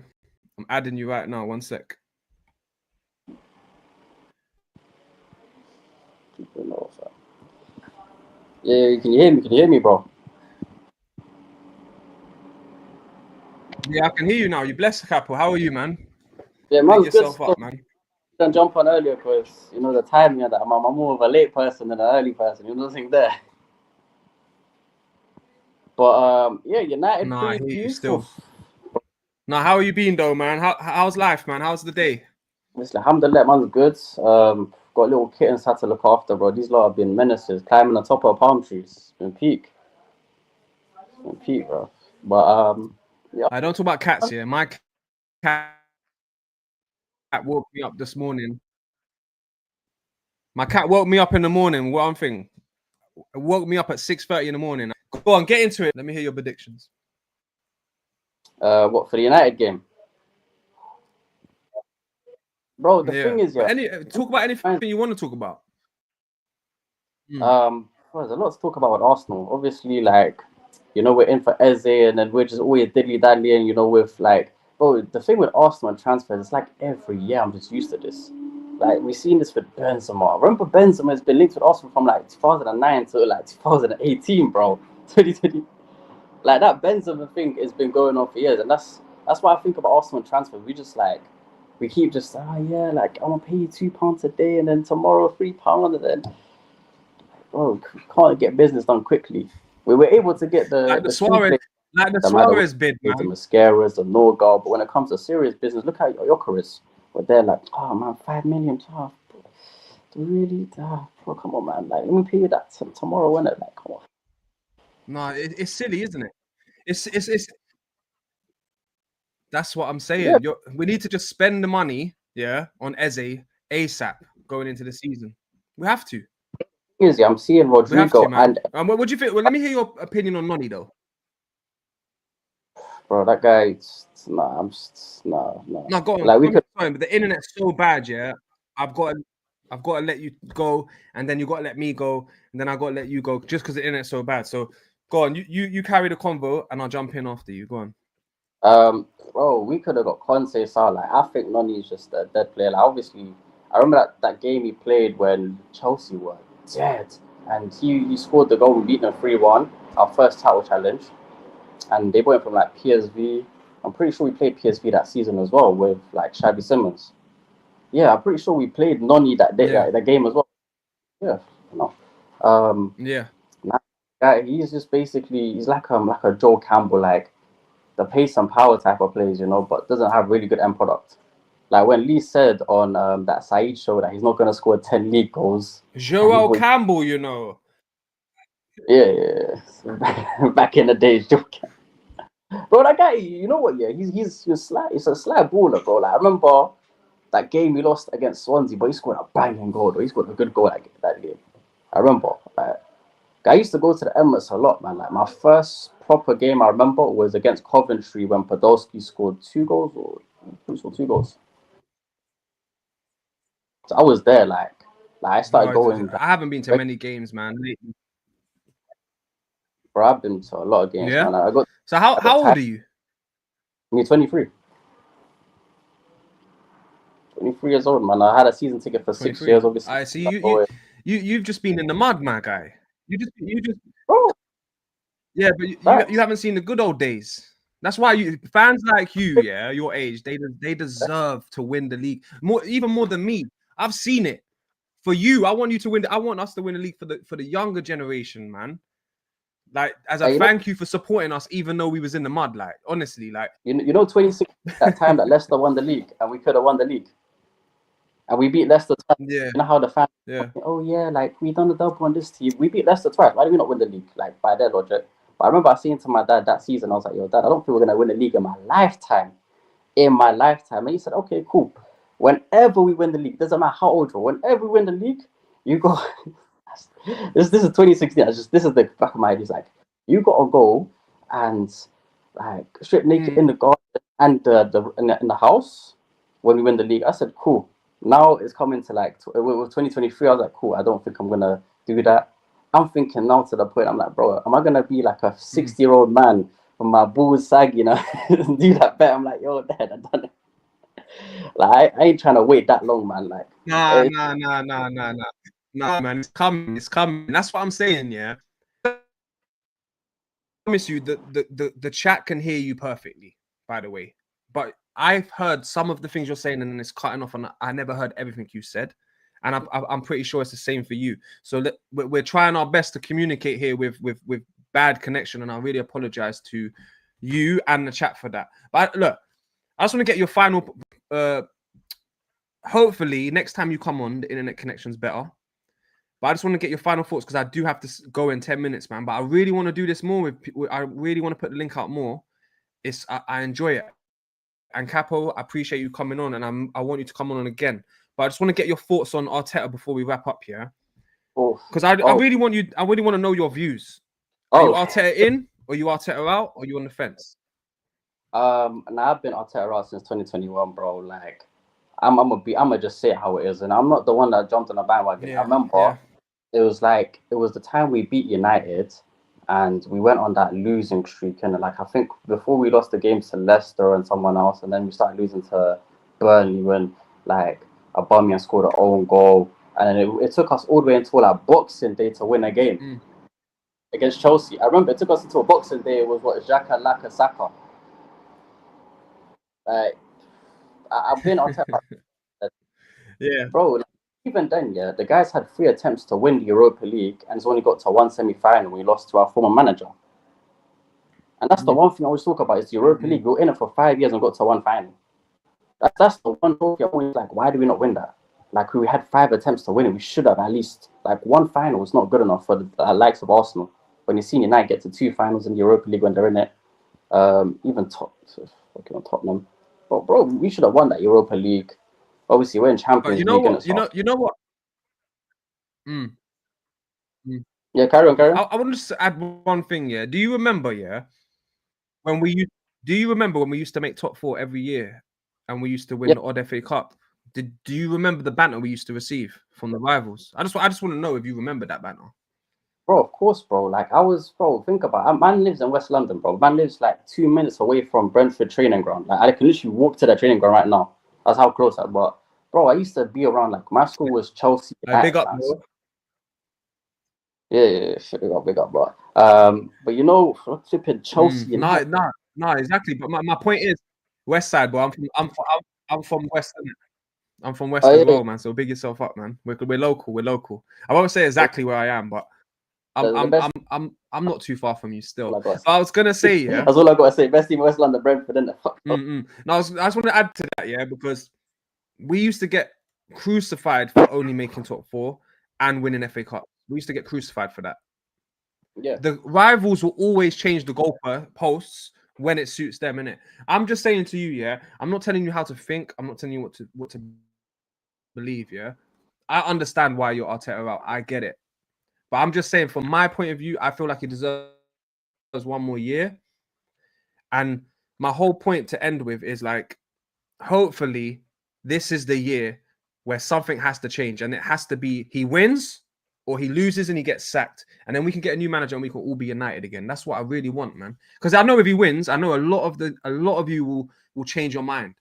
I'm adding you right now. One sec. Yeah, you can hear me. Can you hear me, bro? Yeah, I can hear you now. You blessed, Capo. How are you, man? Yeah, Pick man's yourself good. up, man. Didn't jump on earlier because you know the timing of that. I'm more of a late person than an early person. You know nothing there. But yeah, United Nah, I hear you preview. still. Nah, how are you been though, man? How's life, man? How's the day? Listen, alhamdulillah, man's good. Got little kittens had to look after, bro. These lot have been menaces, climbing on top of palm trees. It's been peak. Pete, bro. But yeah, I don't talk about cats here. My cat woke me up this morning. My cat woke me up in the morning. One thing, it woke me up at 6:30 in the morning. Go on, get into it. Let me hear your predictions. what for the United game, bro? The Yeah, thing is, but yeah, talk about anything you want to talk about. well, there's a lot to talk about with Arsenal. Obviously, like, we're in for Eze, and then we're just always diddly daddly, and with like, bro, the thing with Arsenal and transfers, it's like every year I'm just used to this. Like we've seen this with Benzema. Remember, Benzema has been linked with Arsenal from like 2009 to like 2018, bro. 2020. Like that Benzema thing has been going on for years, and that's why I think about Arsenal and transfers. We just like we keep just yeah, like I'm gonna pay you £2 a day, and then tomorrow £3, and then can't get business done quickly. We were able to get Like the two players, the the Matter Suarez bid, the man. Mascaras, the Norgal, but when it comes to serious business, look at Jokeris. But they're like, oh man, 5 million. Really? Bro, come on, man. Like, let me pay you that tomorrow, innit? Like, come on. No, it's silly, isn't it? It's. That's what I'm Yeah, saying. We need to just spend the money, on Eze ASAP going into the season. We have to. easy. I'm seeing We have to, Rodrigo man. and What do you think? Well, let me hear your opinion on Noni, though. bro, that guy. Nah, I'm just no. No, go on. Like we could. Sorry, but the internet's so bad, yeah. I've got to let you go, and then you got to let me go, and then I got to let you go, just because the internet's so bad. So go on. You carry the convo, and I'll jump in after you. Go on. Bro, we could have got Conte Sar. Like, I think Noni's just a dead player. Like, obviously, I remember that game he played when Chelsea were dead, and he scored the goal. We beat them 3-1, our first title challenge, and they went from like PSV. I'm pretty sure we played PSV that season as well with like Xavi Simons. Yeah, I'm pretty sure we played Noni that day, Yeah. that game as well. Yeah, no. Yeah. He's just basically he's like a Joe Campbell, like the pace and power type of plays, but doesn't have really good end product. Like when Lee said on that Saeed show that he's not gonna score 10 league goals. Joel Campbell, you know. Yeah. Back in the days, Joe Campbell. Bro, that guy, you know what? Yeah, he's he's a sly baller, bro. Like I remember that game we lost against Swansea, but he scored a banging goal. Though. He scored a good goal that game. I remember. Like, I used to go to the Emirates a lot, man. Like my first proper game I remember was against Coventry when Podolski scored 2 goals or he scored 2 goals. So I was there, like I started Bro, going. I haven't been to many games, man. Bro, I've been to a lot of games, Yeah. man. I got. So how old are you? Me 23. 23 years old, man. I had a season ticket for 6 years, obviously. I see you've just been in the mud, my guy. You just Bro, yeah, but you haven't seen the good old days. That's why fans like you, your age, they deserve to win the league even more than me. I've seen it. For you, I want you to win. I want us to win the league for the younger generation, man. Like as a thank you for supporting us, even though we was in the mud. Like honestly, like 26 that time that Leicester won the league, and we could have won the league, and we beat Leicester twice. Yeah. You know how the fans? Yeah. Oh yeah, like we done the double on this team. We beat Leicester twice. Why did we not win the league? Like by their logic. But I remember I saying to my dad that season, I was like, "Yo, Dad, I don't think we're gonna win the league in my lifetime." And he said, "Okay, cool. Whenever we win the league, doesn't matter how old you're. Whenever we win the league, you go." this is 2016. This is the back of my head. He's like, "You gotta go and like strip naked in the garden and in the house when we win the league." I said, "Cool." Now it's coming to like with 2023. I was like, "Cool." I don't think I'm gonna do that. I'm thinking now to the point. I'm like, "Bro, am I gonna be like a 60-year-old man from my balls sag, do that bet?" I'm like, "Yo, Dad, I done it." Like I ain't trying to wait that long, man. Like, Nah, man. It's coming. That's what I'm saying. Yeah. I promise you, the chat can hear you perfectly. By the way, but I've heard some of the things you're saying, and then it's cutting off, and I never heard everything you said. And I'm pretty sure it's the same for you. So we're trying our best to communicate here with bad connection, and I really apologize to you and the chat for that. But look, I just want to get your final. Hopefully, next time you come on, the internet connection's better. But I just want to get your final thoughts because I do have to go in 10 minutes, man. But I really want to do this more I really want to put the link out more. I enjoy it. And Capo, I appreciate you coming on, and I want you to come on again. But I just want to get your thoughts on Arteta before we wrap up here. Because I really want to know your views. Are you Arteta in, or you Arteta out, or you on the fence? Now I've been Arteta out since 2021, bro. Like, I'm gonna just say it how it is, and I'm not the one that jumped on the bandwagon. I remember it was the time we beat United, and we went on that losing streak, and like I think before we lost the game to Leicester and someone else, and then we started losing to Burnley when like Aubameyang scored an own goal, and then it took us all the way until like Boxing Day to win a game against Chelsea. I remember it took us until Boxing Day. It was Xhaka, Laka, Saka. Like, I've been on top. Bro. Like, even then, the guys had 3 attempts to win the Europa League, and it's only got to 1 semi-final. We lost to our former manager, and that's the one thing I always talk about is the Europa League. We were in it for 5 years and got to 1 final. That's the one trophy. I'm always like, why do we not win that? Like, we had 5 attempts to win it. We should have at least like 1 final was not good enough for the likes of Arsenal. When you've seen United get to 2 finals in the Europa League when they're in it, even Tottenham. But bro, we should have won that Europa League. Obviously, we're in Champions League. You know what? Yeah, carry on. I want to just add one thing. Yeah, do you remember? Yeah, do you remember when we used to make top 4 every year, and we used to win the odd FA Cup? Do you remember the banter we used to receive from the rivals? I just want to know if you remember that banter. Bro, of course, bro. Like, think about it. Man lives in West London, bro. Man lives like 2 minutes away from Brentford training ground. Like, I can literally walk to that training ground right now. That's how close I was. Bro, I used to be around, like, my school was Chelsea. Big up, bro. Yeah, big up, bro. But you know, flipping Chelsea. No, exactly. But my point is, West Side, bro. I'm from West. I'm from West as well, man. So big yourself up, man. We're local. I won't say exactly where I am, but I'm not too far from you still. I was gonna say, yeah. That's all I gotta say. Best team in West London, Brentford, isn't it? No, I just want to add to that, yeah, because we used to get crucified for only making top 4 and winning FA Cup. We used to get crucified for that. Yeah. The rivals will always change the goalposts when it suits them, innit? I'm just saying to you, yeah. I'm not telling you how to think. I'm not telling you what to believe, yeah. I understand why you're Arteta out. I get it. But I'm just saying, from my point of view, I feel like he deserves 1 more year. And my whole point to end with is like, hopefully, this is the year where something has to change. And it has to be he wins or he loses and he gets sacked. And then we can get a new manager and we can all be united again. That's what I really want, man. Because I know if he wins, I know a lot of you will change your mind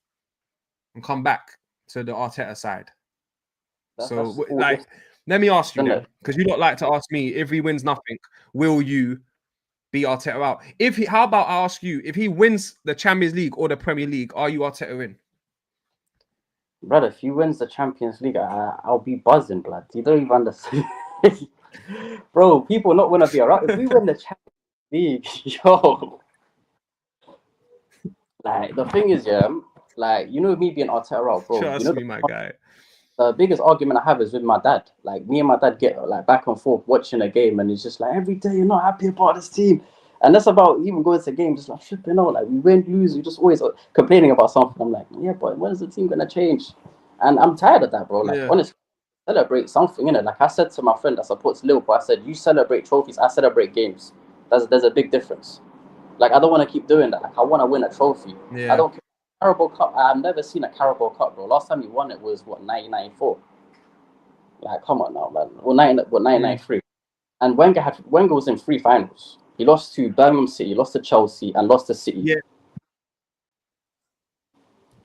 and come back to the Arteta side. Let me ask you then, because you don't like to ask me, if he wins nothing, will you be Arteta out? How about I ask you, if he wins the Champions League or the Premier League, are you Arteta in? Brother, if he wins the Champions League, I'll be buzzing, blood. You don't even understand. Bro, people not want to be around. If we win the Champions League, yo. Like, the thing is, yeah, like, you know me being Arteta out, bro. Trust me, my guy. The biggest argument I have is with my dad. Like, me and my dad get like back and forth watching a game, and it's just like, every day you're not happy about this team. And that's about even going to games, just like, flipping out, like, we win, lose, we just always complaining about something. I'm like, yeah, but when is the team gonna change? And I'm tired of that, bro. Like, honestly, celebrate something, innit? Like I said to my friend that supports Liverpool, I said, you celebrate trophies, I celebrate games. There's a big difference. Like, I don't want to keep doing that. Like, I want to win a trophy. I don't care. Carabao Cup, I've never seen a Carabao Cup, bro. Last time he won it was, 1994? Like, come on now, man. 1993. And Wenger was in 3 finals. He lost to Birmingham City, lost to Chelsea, and lost to City. Yeah.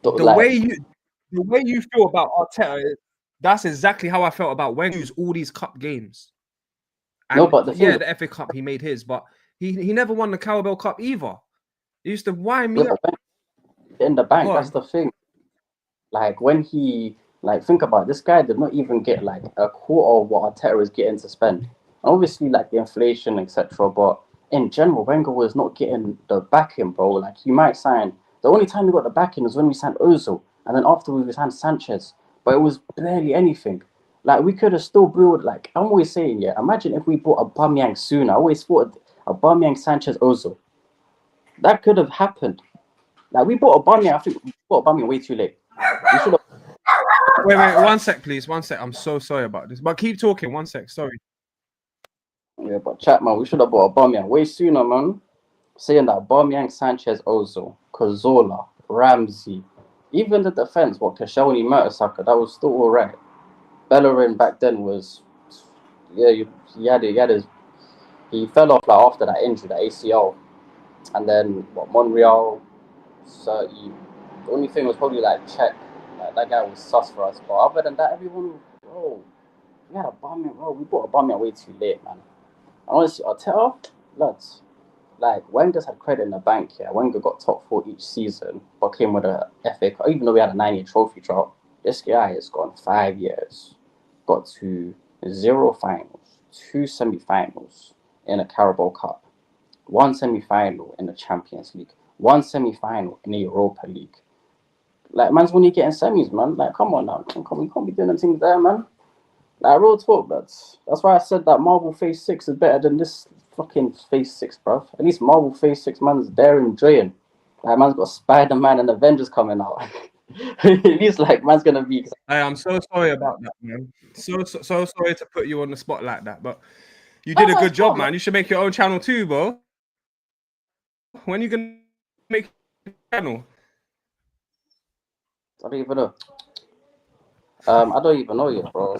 The way you feel about Arteta, that's exactly how I felt about Wenger's all these cup games. And but the FA Cup he made his, but he never won the Carabao Cup either. He used to wind me up. In the bank, that's the thing. Like, when he, like, think about it, this guy did not even get like a quarter of what Arteta is getting to spend. And obviously, like, the inflation, etc. But in general, Wenger was not getting the backing, bro. Like, he might sign. The only time we got the backing was when we signed Ozil, and then afterwards we signed Sanchez. But it was barely anything. Like we could have still built. Like I'm always saying, yeah. Imagine if we bought Aubameyang sooner. I always thought Aubameyang, Sanchez, Ozil. That could have happened. Like we bought Aubameyang. I think we bought Aubameyang way too late. We should have. Wait, 1 sec, please. 1 sec. I'm so sorry about this, but keep talking. 1 sec. Sorry. Yeah, but chat man, we should have bought Aubameyang way sooner, man. Saying that Aubameyang, Sanchez, Ozil, Cazorla, Ramsey, even the defense, what Koscielny, Mertesacker, that was still alright. Bellerin back then was, yeah, he fell off like after that injury, the ACL, and then what Monreal, the only thing was probably like Czech, like that guy was sus for us. But other than that, everyone, bro, we had Aubameyang, bro, we bought Aubameyang way too late, man. Honestly, Arteta, lads, like Wenger's had credit in the bank here. Wenger got top 4 each season, but came with a FA Cup. Even though we had a 9-year trophy drought, this guy has gone 5 years, got to 0 finals, 2 semi-finals in a Carabao Cup, 1 semi-final in the Champions League, 1 semi-final in the Europa League. Like man's only getting semis, man. Like come on now, we can't be doing them things there, man. Like real talk, that's why I said that Marvel Phase 6 is better than this fucking Phase 6, bruv. At least Marvel Phase 6 man's there enjoying. Like man's got Spider-Man and Avengers coming out. At least like man's gonna be. Hey, I'm so sorry about that, man. So sorry to put you on the spot like that, but you did a good job, man. You should make your own channel too, bro. When you gonna make a channel? I don't even know. I don't even know yet, bro.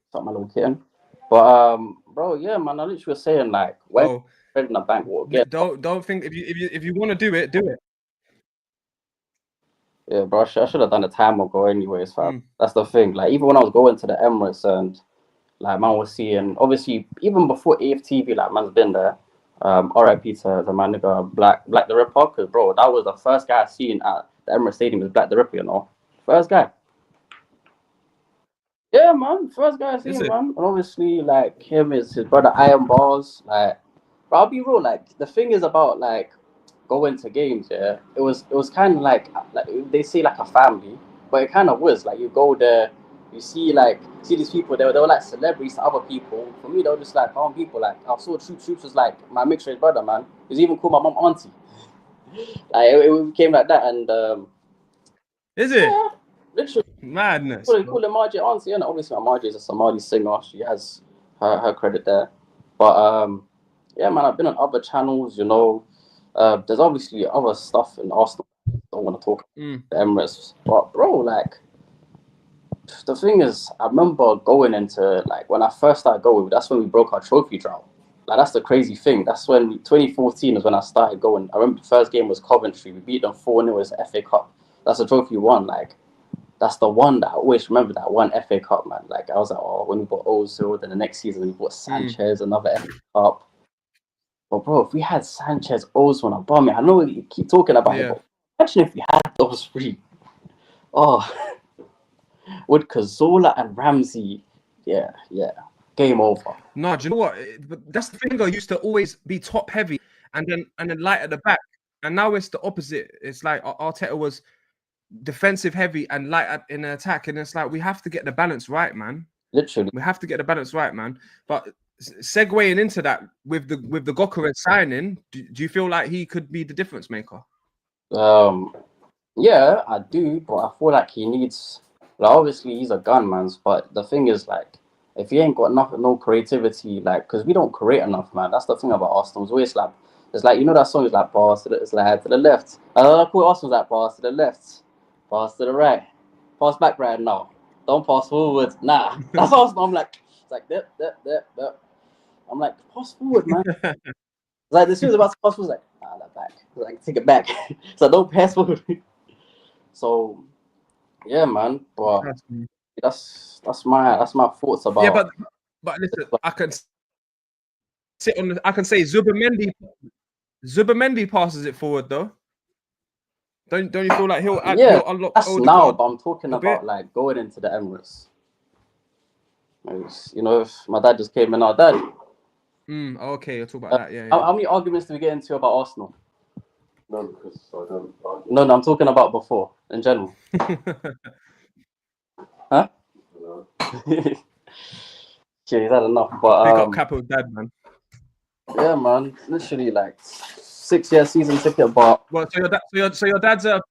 Start my little kitten. But bro, yeah, man. I literally was saying like when in the bank will get. Don't think if you want to do it, do it. Yeah, bro. I should have done a time ago, anyways, fam. That's the thing. Like even when I was going to the Emirates and like man was seeing, obviously even before AFTV, like man's been there. RIP to my nigga Black the Ripper, because bro, that was the first guy I seen at the Emirates Stadium was Black the Ripper, you know, first guy. Yeah, man, first guy I seen, man. And obviously, like him is his brother Iron Balls. Like, but I'll be real. Like the thing is about like going to games. Yeah, it was kind of like they say like a family, but it kind of was like you go there, you see these people. They were like celebrities to other people. For me, they were just like common people. Like I saw Troops was like my mixed race brother, man. He's even called my mom auntie. Like it became like that, and is it? Yeah, literally. Madness. Well, they call her Margie auntie, and obviously Margie is a Somali singer. She has her credit there. But yeah, man, I've been on other channels. You know, there's obviously other stuff in Arsenal. I don't want to talk about the Emirates, but bro, like the thing is, I remember going into like when I first started going. That's when we broke our trophy drought. Like that's the crazy thing. That's when 2014 is when I started going. I remember the first game was Coventry. We beat them 4-0 as the FA Cup. That's the trophy we won. Like. That's the one that I always remember, that one FA Cup, man. Like, I was like, oh, when we bought Ozil, then the next season we bought Sanchez, another FA Cup. But, bro, if we had Sanchez, Ozil, and Aubameyang, I know you keep talking about it, but imagine if we had those three. Oh, with Cazorla and Ramsey, yeah, game over. No, do you know what? That's the thing. I used to always be top heavy and then light at the back, and now it's the opposite. It's like Arteta was defensive heavy and light in attack, and it's like we have to get the balance right, man. Literally, we have to get the balance right, man. But segueing into that with the Gyökeres signing, do you feel like he could be the difference maker? Yeah, I do, but I feel like he needs. Like, obviously, he's a gunman, but the thing is, like, if he ain't got no creativity, like, because we don't create enough, man. That's the thing about Arsenal. It's like you know that song is like pass to the left. I call Arsenal's like pass to the left. Pass to the right. Pass back right now. Don't pass forward. Nah. That's Arsenal. I'm like, it's like, that. I'm like, pass forward, man. Like, the students about to pass forward, like, nah, that back. Like, take it back. So don't pass forward. So, yeah, man. But that's my thoughts about. Yeah, but listen, I can say Zubamendi passes it forward though. Don't you feel like he'll unlock? That's now, but I'm talking about like going into the Emirates. You know, if my dad just came in, our dad. Okay, you're talking about that. Yeah. How many arguments do we get into about Arsenal? No, because I don't. No, I'm talking about before in general. Huh? Yeah, he's had enough. But Big up Capo's dad, man. yeah, man, literally like 6-year season ticket. But Well, so your dad's a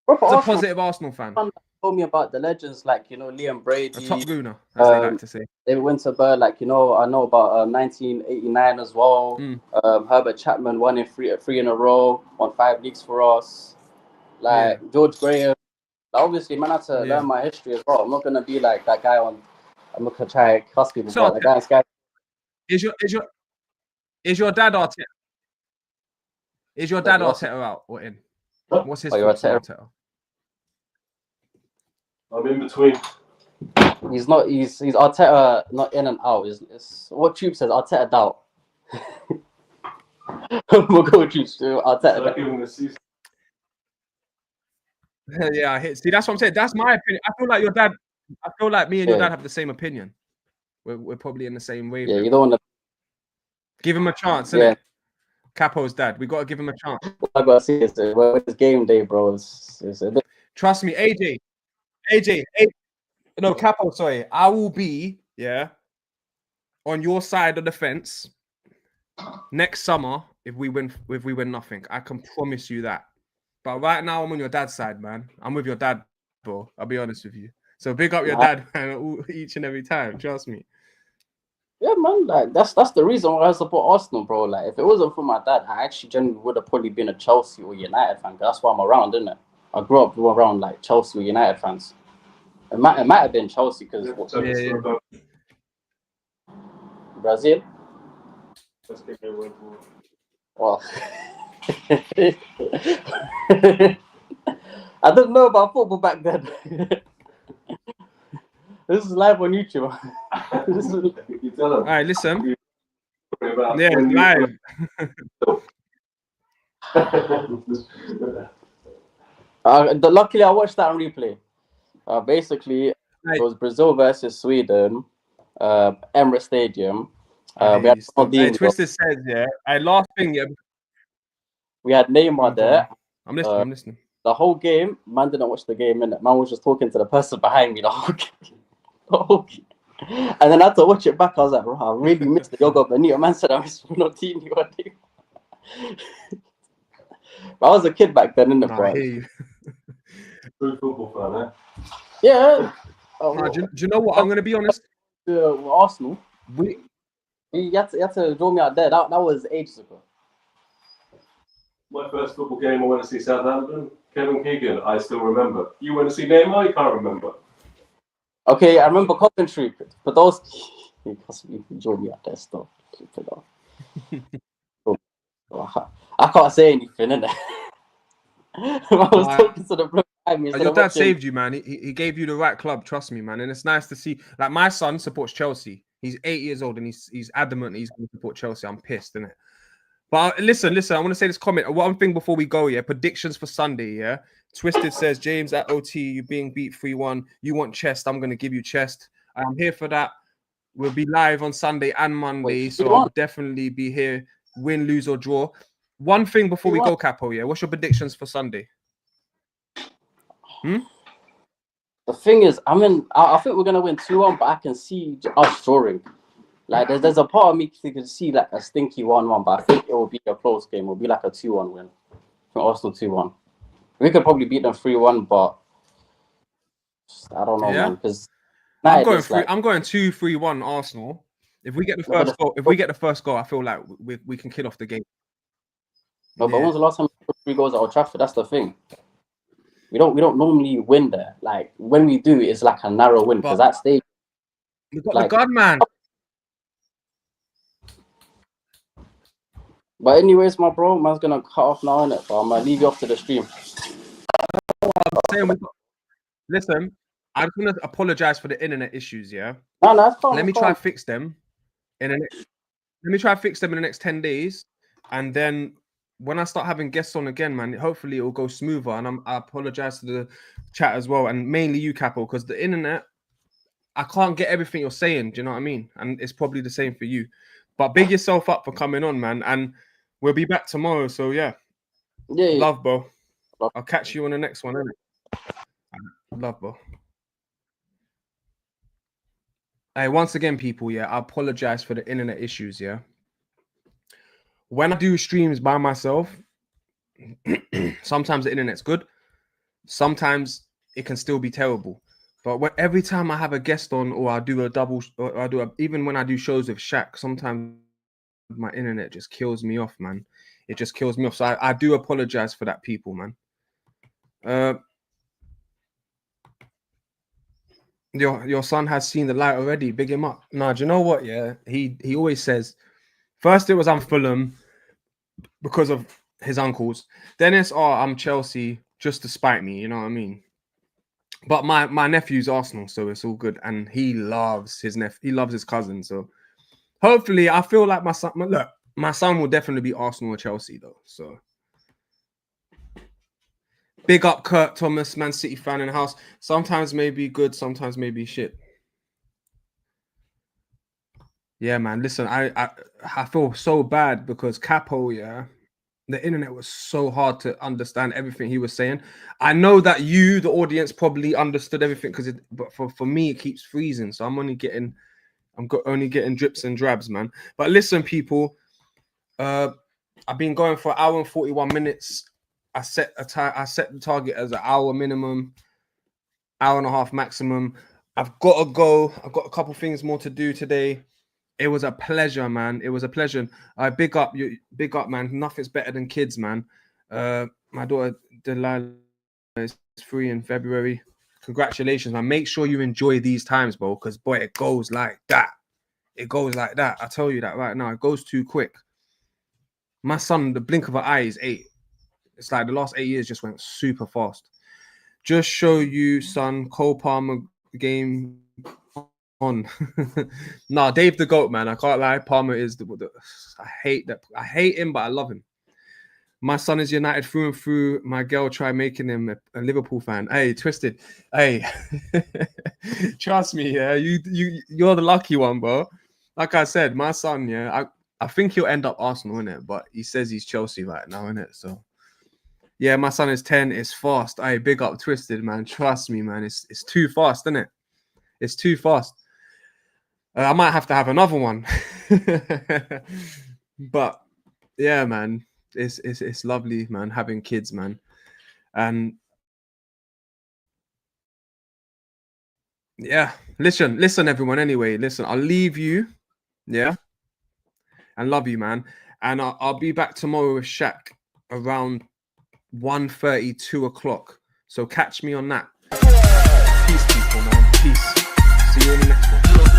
proper a Arsenal positive Arsenal fan, fan told me about the legends like Liam a Brady, top gooner, as they like to say. David Winterberg. Like I know about 1989 as well. Mm. Herbert Chapman won three in a row, won 5 leagues for us. Like George Graham. Like, obviously, man, I had to learn my history as well. I'm not gonna be like that guy on. I'm not gonna try to cuss people, So but the guy. is your dad Arteta? Is your dad What? Arteta out or in? What's his Oh, you're thoughts on Arteta. Arteta? I'm in between. He's not. He's Arteta, not in and out. It's what Troop says. Arteta doubt. We'll go with Troop. Arteta. So give him the season. Yeah, see, that's what I'm saying. That's my opinion. I feel like your dad. I feel like me and your dad have the same opinion. We're probably in the same wave. Yeah, you don't want to give him a chance, Yeah. innit? Capo's dad. We got to give him a chance. What I gotta see is it's game day, bro. It's a bit. Trust me, AJ. No, Capo. Sorry, I will be on your side of the fence next summer if we win nothing. I can promise you that. But right now, I'm on your dad's side, man. I'm with your dad, bro. I'll be honest with you. So big up your dad, man, each and every time. Trust me. Yeah, man. Like that's the reason why I support Arsenal, bro. Like if it wasn't for my dad, I actually genuinely would have probably been a Chelsea or United fan. That's why I'm around, isn't it? I grew up around like Chelsea or United fans. It might have been Chelsea because Brazil. Well, I didn't know about football back then. This is live on YouTube. All right, listen. Yeah, it's live. Luckily, I watched that on replay. Basically, it was Brazil versus Sweden, Emirates Stadium. Twisted says, last thing, we had Neymar there. I'm listening. The whole game, man didn't watch the game, innit? Man was just talking to the person behind me the whole game. And then I had to watch it back. I was like, bro, I really missed the Yoga Benito. Man said I missed Ronaldinho. I was a kid back then, innit, bro? I hear you. True football fan, eh? Yeah. Do you know what? I'm going to be honest. Arsenal. You had to draw me out there. That was ages ago. My first football game, I went to see Southampton. Kevin Keegan, I still remember. You went to see Neymar? You can't remember. Okay, I remember Coventry. But those... You draw me out there still. I can't say anything, innit? I was talking to the bloke behind me. Your dad saved you, man. He gave you the right club. Trust me, man. And it's nice to see. Like my son supports Chelsea. He's 8 years old and he's adamant he's going to support Chelsea. I'm pissed, innit? But listen. I want to say this comment. One thing before we go, predictions for Sunday, Twisted says, James, at OT, you being beat 3-1. You want chest. I'm going to give you chest. I'm here for that. We'll be live on Sunday and Monday. So I'll definitely be here, win, lose, or draw. One thing before we go, Capo, what's your predictions for Sunday? The thing is, I think we're going to win 2-1, but I can see us drawing. Like, there's a part of me that can see like a stinky 1-1, but I think it will be a close game. It will be like a 2-1 win. From Arsenal 2-1. We could probably beat them 3-1, but I don't know, man. Because I'm going 2-3-1 Arsenal. If we get the first goal, I feel like we can kill off the game. No, but when was the last time we put 3 goals at Old Trafford? That's the thing. We don't normally win there. Like when we do, it's like a narrow win because that stage. We got the God man. But anyways, my bro, man's gonna cut off now, innit? But I'm gonna leave you off to the stream. Listen, I just want to apologize for the internet issues. Yeah. No, that's fine. Let me try fix them in the next 10 days, and then when I start having guests on again, man, hopefully it will go smoother. And I apologize to the chat as well, and mainly you, Capo, because the internet, I can't get everything you're saying. Do you know what I mean? And it's probably the same for you. But big yourself up for coming on, man. And we'll be back tomorrow. So yeah. Love, bro. I'll catch you on the next one, innit? Love, bro. Hey, once again, people, yeah, I apologize for the internet issues, yeah. When I do streams by myself, sometimes the internet's good. Sometimes it can still be terrible. But every time I have a guest on, or I do a double, or I do even when I do shows with Shaq, sometimes my internet just kills me off, man. It just kills me off. So I do apologize for that, people, man. Your son has seen the light already. Big him up. No, do you know what? Yeah, he always says, first it was I'm Fulham because of his uncles. Then it's I'm Chelsea just to spite me. You know what I mean? But my nephew's Arsenal, so it's all good, and he loves his he loves his cousin. So hopefully, I feel like my son will definitely be Arsenal or Chelsea though. So. Big up Kurt Thomas, Man City fan in the house. Sometimes maybe good, sometimes maybe shit. Yeah, man. Listen, I feel so bad because Capo, yeah, the internet was so hard to understand everything he was saying. I know that you, the audience, probably understood everything but for me, it keeps freezing. So I'm only getting drips and drabs, man. But listen, people, I've been going for an hour and 41 minutes. I set the target as an hour minimum, hour and a half maximum. I've got to go. I've got a couple things more to do today. It was a pleasure, man. It was a pleasure. I big up you, man. Nothing's better than kids, man. My daughter Delilah is 3 in February. Congratulations, man. Make sure you enjoy these times, bro, because boy, it goes like that. It goes like that. I tell you that right now. It goes too quick. My son, the blink of an eye is 8. It's like the last 8 years just went super fast. Just show you, son, Cole Palmer game on. Nah, Dave the GOAT, man. I can't lie. Palmer is I hate that. I hate him, but I love him. My son is United through and through. My girl tried making him a Liverpool fan. Hey, Twisted. Hey, trust me, yeah. You're the lucky one, bro. Like I said, my son, yeah. I think he'll end up Arsenal, innit? But he says he's Chelsea right now, innit? So. Yeah, my son is 10. It's fast. Hey, big up Twisted, man. Trust me, man. It's too fast, isn't it? It's too fast. I might have to have another one. But yeah, man. It's lovely, man, having kids, man. And yeah, listen, everyone. Anyway, listen, I'll leave you. Yeah. And love you, man. And I'll be back tomorrow with Shaq around 1:30, 2 o'clock. So catch me on that. Peace, people, man. Peace. See you in the next one.